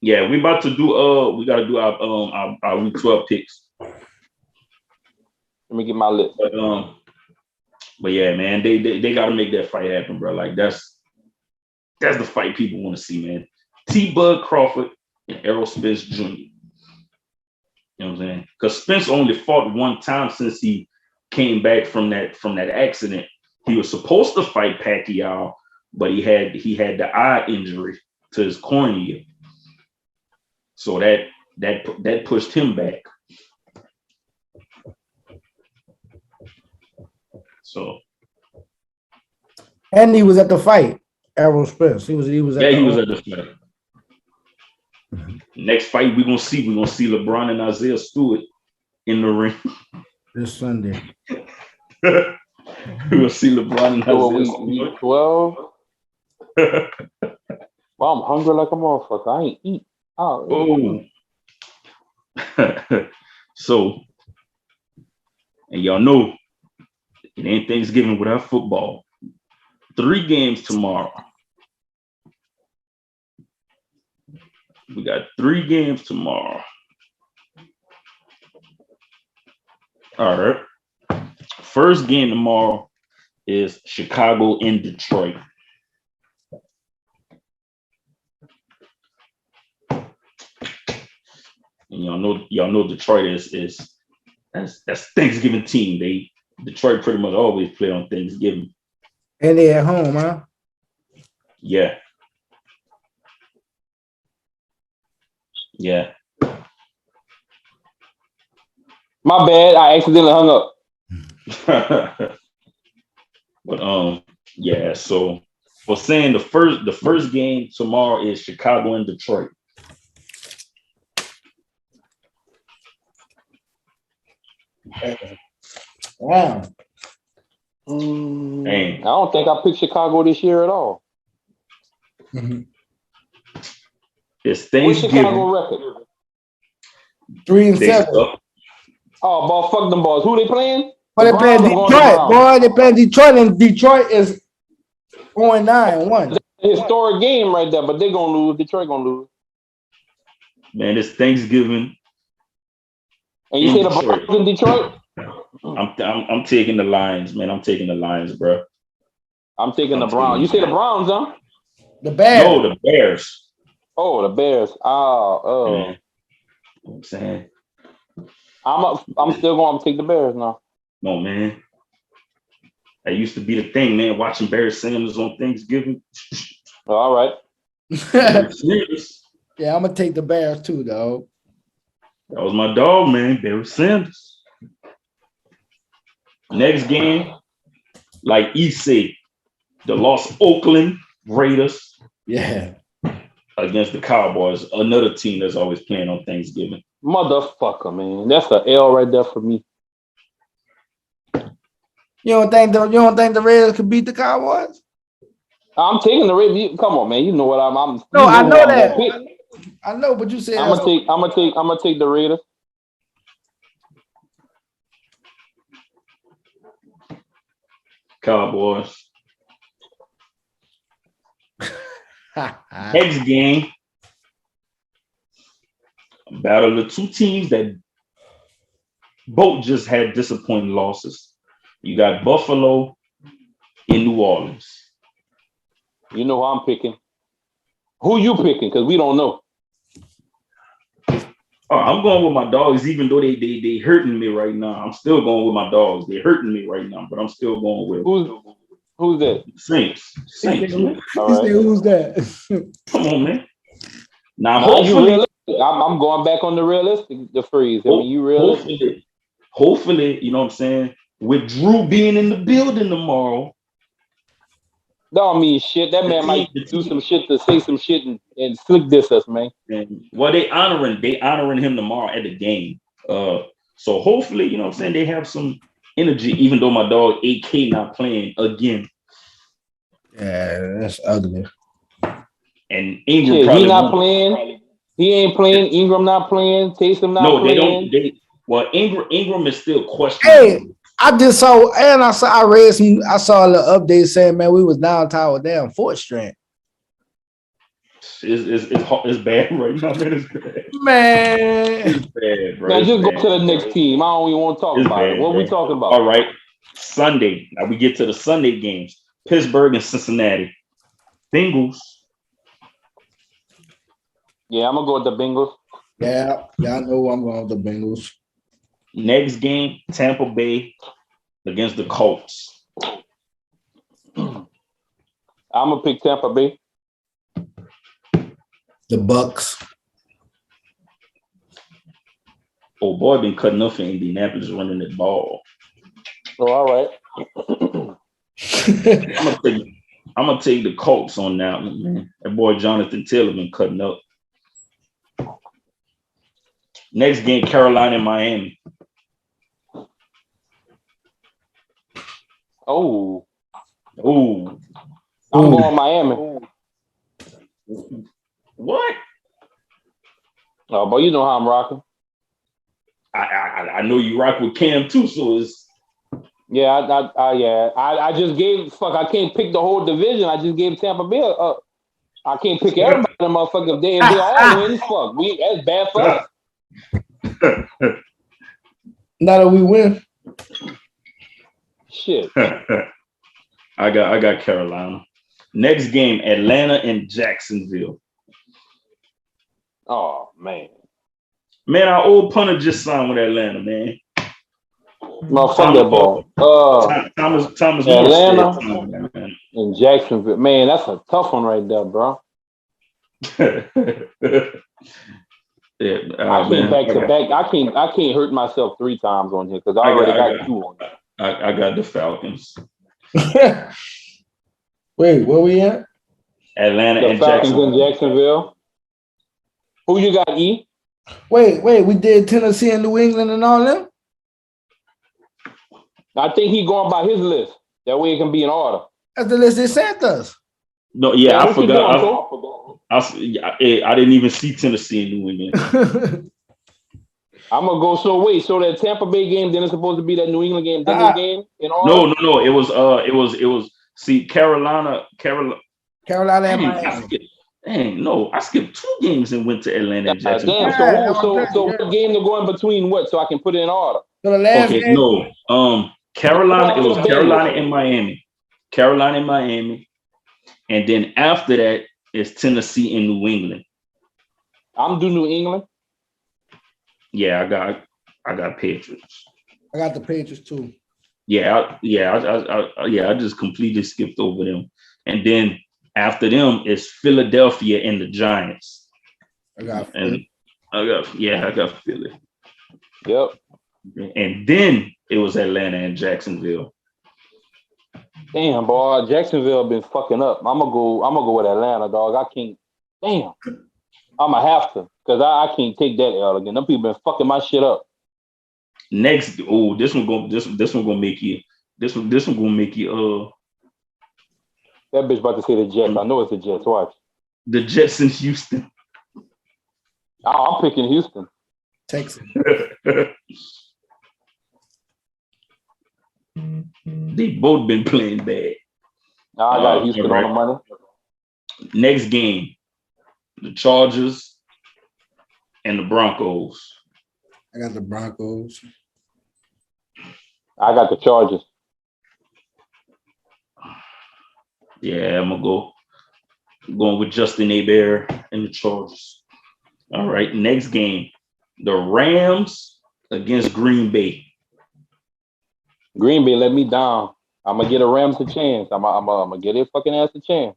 Yeah, we about to do we gotta do our week 12 picks. Let me get my list. But yeah, man, they gotta make that fight happen, bro. Like that's the fight people want to see, man. Bud Crawford and Errol Spence Jr. You know what I'm saying? Because Spence only fought one time since he came back from that accident. He was supposed to fight Pacquiao, but he had the eye injury to his cornea, so that pushed him back. So, and he was at the fight. Errol Spence. He was at he was at the fight. Next fight we're gonna see LeBron and Isaiah Stewart in the ring this Sunday. We're gonna see LeBron and Isaiah Stewart. 12. Well, I'm hungry like a motherfucker. I ain't eat. Oh. So, and y'all know it ain't Thanksgiving without football. 3 games tomorrow. We got 3 games tomorrow. All right. First game tomorrow is Chicago and Detroit. And y'all know Detroit is that's Thanksgiving team. Detroit pretty much always play on Thanksgiving. And they at home, huh? Yeah. Yeah. My bad. I accidentally hung up. But yeah, so for saying the first game tomorrow is Chicago and Detroit. Wow. I don't think I picked Chicago this year at all. Mm-hmm. It's Thanksgiving. What's Chicago record? 3-7. Oh, ball, fuck them balls. Who they playing? But they playing Detroit, boy. They playing Detroit, and Detroit is 0-9-1. Historic game right there, but they gonna lose. Detroit gonna lose. Man, it's Thanksgiving. And you say the Browns in Detroit? I'm taking the Lions, man. I'm taking the Lions, bro. I'm taking the Browns. You say the Browns, huh? The Bears. No, the Bears. Oh, the Bears. Oh. Man. You know what I'm saying? I'm still going to take the Bears now. No, man. That used to be the thing, man. Watching Barry Sanders on Thanksgiving. All right. Yeah, I'm gonna take the Bears too, though. That was my dog, man. Barry Sanders. Next game, like E said, the Los Oakland Raiders. Yeah. Against the Cowboys, another team that's always playing on Thanksgiving. Motherfucker, man. That's an L right there for me. You don't think the Raiders could beat the Cowboys? I'm taking the Raiders. Come on, man. You know what I'm. No, I know that. I know, but you said I'm gonna take the Raiders. Cowboys. Next game, battle of the 2 teams that both just had disappointing losses. You got Buffalo in New Orleans. You know who I'm picking. Who you picking? Because we don't know. Oh, I'm going with my dogs, even though they hurting me right now. I'm still going with my dogs. They're hurting me right now, but I'm still going with Who's that? Saints. Right. Who's that? Come on, man. Now, hopefully, I'm going back on the realistic, the freeze. I mean, you realistic. Hopefully, you know what I'm saying? With Drew being in the building tomorrow. Don't mean shit. That man might do some shit to say some shit and slick diss us, man. And well, they honoring him tomorrow at the game. So hopefully, you know what I'm saying, they have some energy, even though my dog AK not playing again. Yeah, that's ugly. And Ingram probably he not playing. He ain't playing. Ingram not playing. Taysom not playing. Ingram is still questionable. Hey, I saw a little update saying, man, we was downtown with damn 4th Street. It's bad right now, man. It's bad. Man. It's bad, bro. Now just go to the next team. I don't even want to talk about it. What are we talking about? All right. Sunday. Now we get to the Sunday games. Pittsburgh and Cincinnati. Bengals. Yeah, I'm gonna go with the Bengals. Yeah, I know I'm going with the Bengals. Next game, Tampa Bay against the Colts. I'm gonna pick Tampa Bay. The Bucks. Oh boy, been cutting up for Indianapolis running the ball. Oh, all right. I'm gonna take the Colts on that one, man. That boy Jonathan Taylor been cutting up. Next game, Carolina and Miami. Oh. Oh. I'm going Miami. What? Oh, but you know how I'm rocking. I know you rock with Cam too, so it's I just gave I can't pick the whole division. I just gave Tampa Bay I can't pick everybody, motherfucker. If they all win, that's bad for us. Now that we win. Shit. I got Carolina. Next game, Atlanta and Jacksonville. Oh man. Man, our old punter just signed with Atlanta, man. No, fuck that ball. Thomas Atlanta and Jacksonville. Man, that's a tough one right there, bro. Yeah, I can't back to back. I can't hurt myself 3 times on here because I already got 2 on it. I got the Falcons. Wait, where we at? Atlanta the and Falcons Jacksonville. in Jacksonville. Who you got, E? Wait, we did Tennessee and New England and all them? I think he going by his list. That way it can be in order. That's the list they sent us. No, yeah, I forgot. I didn't even see Tennessee and New England. I'm gonna go. So that Tampa Bay game, then it's supposed to be that New England game, then this game in order. No. It was. See, Carolina and Miami. I skipped 2 games and went to Atlanta and Jacksonville. Damn. So what game to go in between what? So I can put it in order. So the last game. No. Carolina. It was Carolina and Miami. Carolina and Miami, and then after that is Tennessee and New England. I'm do New England. Yeah, I got Patriots. I got the Patriots too. I just completely skipped over them. And then after them is Philadelphia and the Giants. I got Philly. I got Philly. Yep. And then it was Atlanta and Jacksonville. Damn, boy, Jacksonville been fucking up. I'm gonna go with Atlanta, dog. I can't. Damn. I'ma have to, because I can't take that L again. Them people been fucking my shit up. Next, this one gonna make you. This one gonna make you. That bitch about to say the Jets. I know it's the Jets. Watch. The Jets in Houston. I'm picking Houston. Texas. They both been playing bad. I got Houston on the money. Next game, the Chargers and the Broncos. I got the Broncos. I got the Chargers. Yeah, I'm going with Justin Herbert and the Chargers. All right, next game, the Rams against Green Bay. Green Bay let me down. I'm gonna get a Rams a chance. I'm gonna get their fucking ass a chance.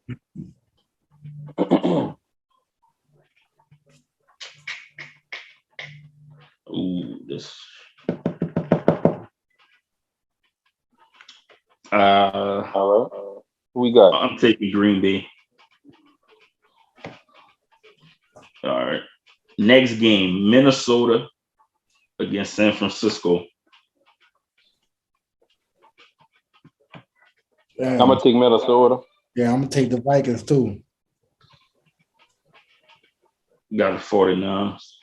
Ooh, this. All right. Who we got? I'm taking Green Bay. All right. Next game, Minnesota against San Francisco. Damn. I'm gonna take Minnesota. Yeah, I'm gonna take the Vikings too. Got the 49ers.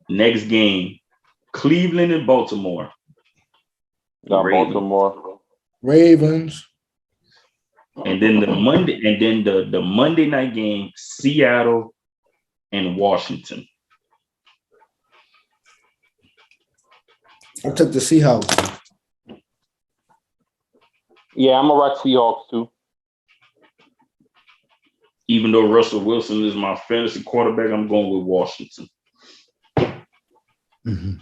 Next game, Cleveland and Baltimore. Got Baltimore. Ravens. And then the Monday night game, Seattle and Washington. I took the Seahawks. Yeah, I'm gonna rock Seahawks too. Even though Russell Wilson is my fantasy quarterback, I'm going with Washington. Mm-hmm.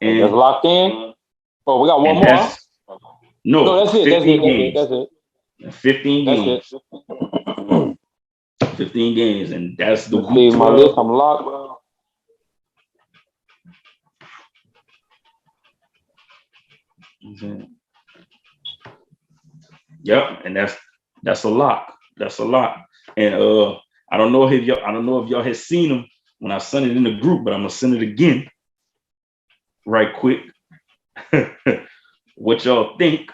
And that's locked in. Oh, we got one more. No, that's it. That's it. 15 games. That's it. 15 games, and that's the week 12. My list, I'm locked. Yep, and that's a lock. That's a lock. And I don't know if y'all had seen them when I sent it in the group, but I'm gonna send it again right quick. What y'all think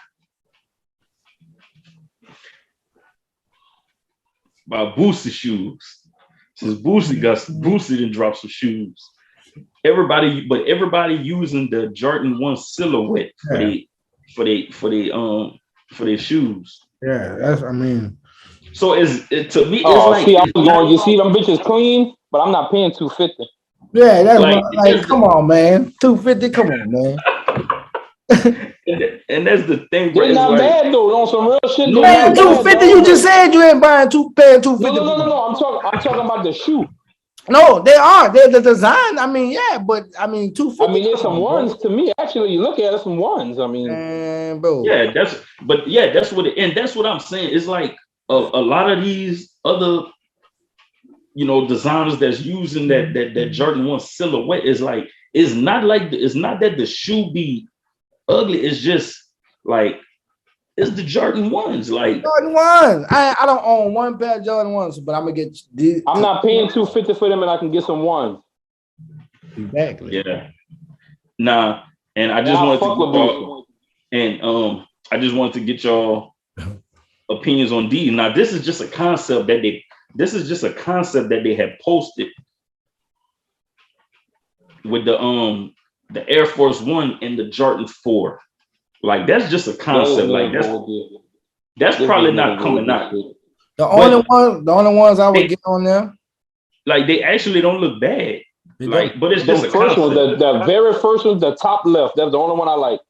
about Boosie shoes? Since Boosie didn't drop some shoes. Everybody using the Jordan 1 silhouette for their shoes. Yeah, that's So to me, it's like you see them bitches clean, but I'm not paying $250. Yeah, that's like come on, man. $250, come on, man. and that's the thing, bro. They're not bad though, on some real shit. No, $250. You just said you ain't paying $250. No. I'm talking about the shoe. No, they are. They're the design. But $250. There's some ones to me. Actually, you look at it, some ones. Bro. Yeah, that's what I'm saying. It's like a lot of these other, designers that's using that Jordan 1 silhouette is like, it's not that the shoe be ugly. It's just like, it's the Jordan 1s. Like Jordan 1s. I don't own one pair of Jordan 1s, but I'm gonna get these. I'm not paying $250 for them, and I can get some ones. Exactly. Yeah. Nah, and I just wanted to get y'all opinions on these. Now, this is just a concept that they have posted with the Air Force 1 and the Jordan 4. Like, that's just a concept. Like, that's probably not coming out. The only ones I would get on there, like, they actually don't look bad. Like, but it's just the first one, the very first one, the top left. That's the only one I like.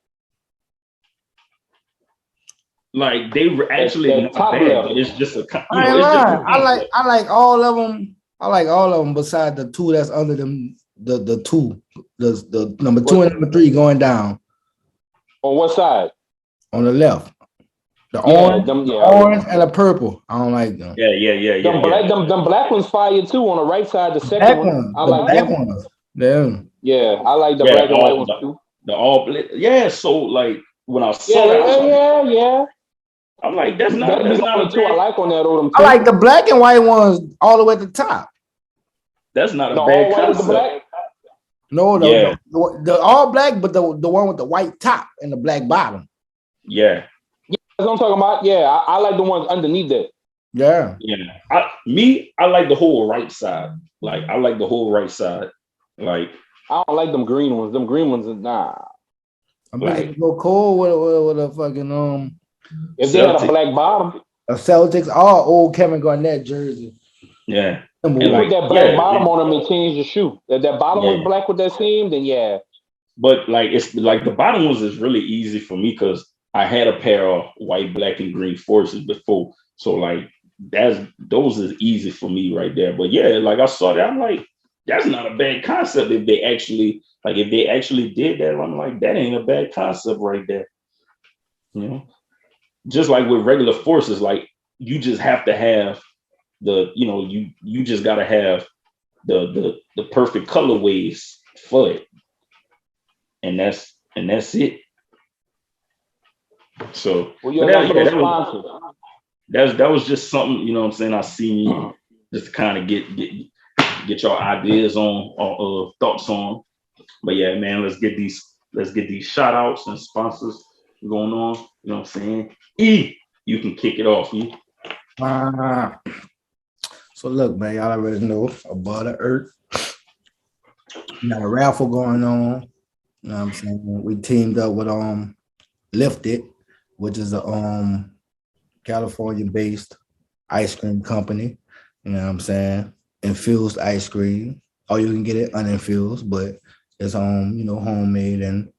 Like, they were actually not bad, but it's just a. I like all of them. I like all of them besides the two that's under them. The two, the number 2 and number 3 going down. On what side? On the left. The orange and the purple. I don't like them. Yeah. Them black ones fire too on the right side. The second one. I like black ones. Yeah, I like the black and white ones too. The all black. Yeah, so like when I saw that, yeah. I'm like, that's not the two I like on that. I like the black and white ones all the way at the top. That's not a bad concept. No, the all black, but the one with the white top and the black bottom. Yeah. That's what I'm talking about. Yeah, I like the ones underneath that. Yeah. I like the whole right side. Like, I like the whole right side. Like, I don't like them green ones. Them green ones, nah. I'm like, go cold with a fucking If they had a black bottom. A Celtics, all old Kevin Garnett jersey. Yeah. And put that black bottom on them and change the shoe. If that bottom was black with that seam, then yeah. But like, it's like the bottom ones is really easy for me because I had a pair of white, black, and green Forces before. So like those is easy for me right there. But yeah, like I saw that, I'm like, that's not a bad concept if they actually did that. I'm like, that ain't a bad concept right there. Just like with regular Forces, like you just have to have you just gotta have the perfect colorways for it. And that's it. So that was just something, you know what I'm saying, I seen just to kind of get your ideas on thoughts on. But yeah, man, let's get these shout outs and sponsors going on. You know what I'm saying? E, you can kick it off, E. So look, man, y'all already know Above the Earth. We got a raffle going on. You know what I'm saying? We teamed up with Lift It, which is a California-based ice cream company. You know what I'm saying? Infused ice cream. Or you can get it uninfused, but it's homemade. And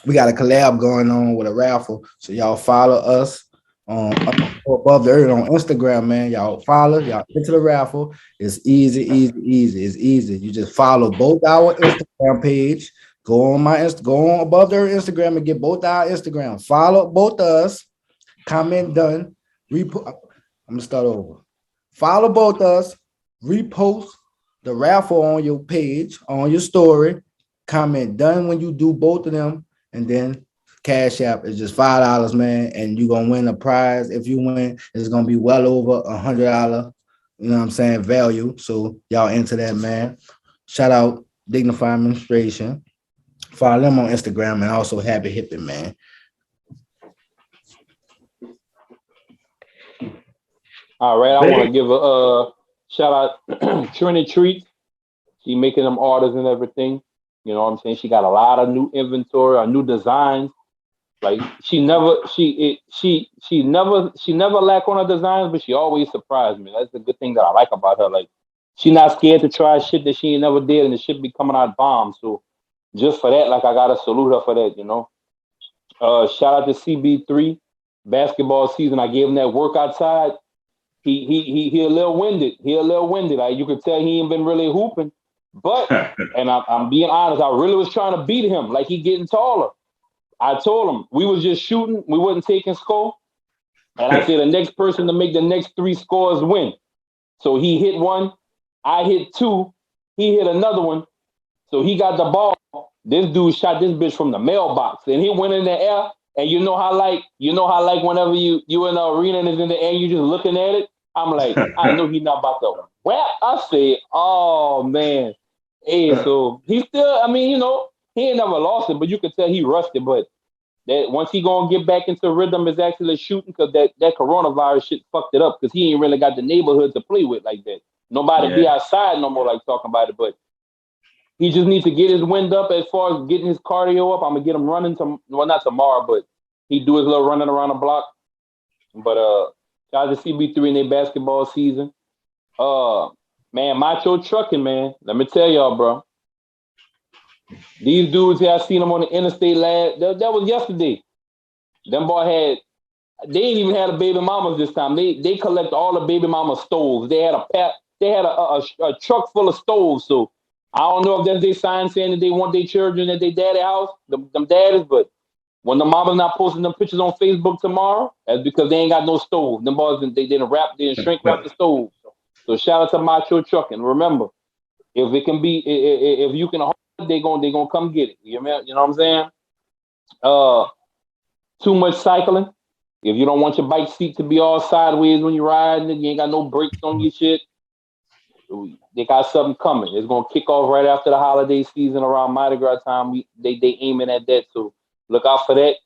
we got a collab going on with a raffle. So y'all follow us Above the Earth on Instagram, man. Y'all follow, y'all into the raffle. It's easy. It's easy. You just follow both our Instagram page. Go on go on Above the Earth Instagram and get both our Instagram. Follow both of us. Comment done. I'm gonna start over. Follow both us, repost the raffle on your page, on your story, comment done when you do both of them, and then Cash App is just $5, man, and you're gonna win a prize. If you win, it's gonna be well over $100, you know what I'm saying, value. So y'all into that, man. Shout out Dignified Administration. Follow them on Instagram and also Happy Hippie, man. All right, I want to give a shout out Trinity Treats. She making them orders and everything. You know what I'm saying? She got a lot of new inventory or new designs. Like she never lack on her designs, but she always surprised me. That's the good thing that I like about her. Like she not scared to try shit that she ain't never did, and the shit be coming out bomb. So just for that, like I gotta salute her for that, you know. Shout out to CB3 basketball season. I gave him that work outside. He a little winded. Like you could tell he ain't been really hooping. But and I'm being honest, I really was trying to beat him. Like he getting taller. I told him we was just shooting, we wasn't taking score. And I said the next person to make the next 3 scores win. So he hit one, I hit 2, he hit another one. So he got the ball. This dude shot this bitch from the mailbox and he went in the air. And you know how whenever you in the arena and it's in the air, you just looking at it. I'm like, I know he's not about to whap. I said, oh man. Hey, so he still, I mean, you know, he ain't never lost it, but you could tell he rusted. But that once he gonna get back into rhythm is actually shooting, because that coronavirus shit fucked it up, because he ain't really got the neighborhood to play with like that. Nobody be outside no more like talking about it, but he just needs to get his wind up as far as getting his cardio up. I'm gonna get him running not tomorrow, but he do his little running around the block. But shout out to CB3 in their basketball season. Man, Macho Trucking, man. Let me tell y'all, bro. These dudes here, I seen them on the interstate last. That was yesterday. Them boy they ain't even had a baby mamas this time. They collect all the baby mama stoves. They had a truck full of stoves. So I don't know if that's their sign saying that they want their children at their daddy house, them daddies, but when the mama's not posting them pictures on Facebook tomorrow, that's because they ain't got no stove. Them boys, they didn't shrink wrap the stove. So shout out to Macho Trucking. Remember, if it can be, if you can hold it, they gonna come get it. You know what I'm saying? Too much cycling. If you don't want your bike seat to be all sideways when you're riding, you ain't got no brakes on your shit. They got something coming. It's gonna kick off right after the holiday season around Mardi Gras time. They aiming at that, so look out for that.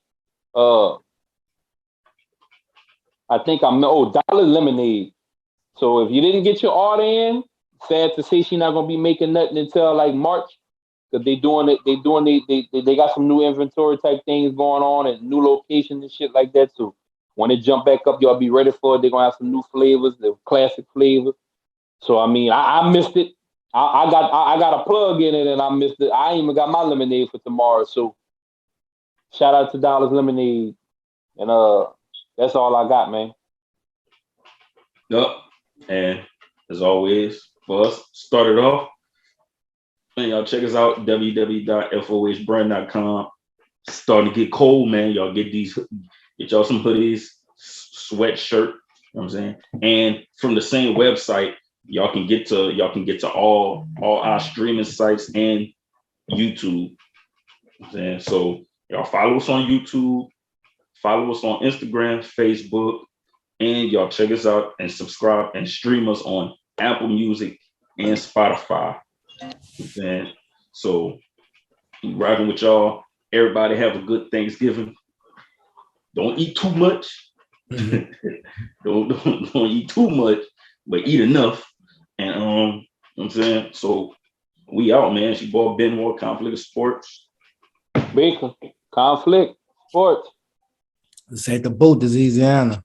I think Dollar Lemonade. So if you didn't get your order in, sad to say she's not gonna be making nothing until like March, because they got some new inventory type things going on and new locations and shit like that. So when it jump back up, y'all be ready for it. They're gonna have some new flavors, the classic flavors. So I mean, I missed it. I got a plug in it and I missed it. I ain't even got my lemonade for tomorrow. So shout out to Dollar's Lemonade. And that's all I got, man. Yep. And as always, for us, start it off. Man, y'all check us out, www.fohbrand.com. Starting to get cold, man. Y'all get y'all some hoodies, sweatshirt, you know what I'm saying? And from the same website, y'all can get to all our streaming sites and YouTube. You know what I'm saying? So y'all follow us on YouTube, follow us on Instagram, Facebook, and y'all check us out and subscribe and stream us on Apple Music and Spotify. And so riding with y'all. Everybody have a good Thanksgiving. Don't eat too much. don't eat too much, but eat enough. And you know what I'm saying? So we out, man. She bought Benoit, Conflict of Sports. Bacon, Conflict, Sports. Let's say the boat is Eazyana.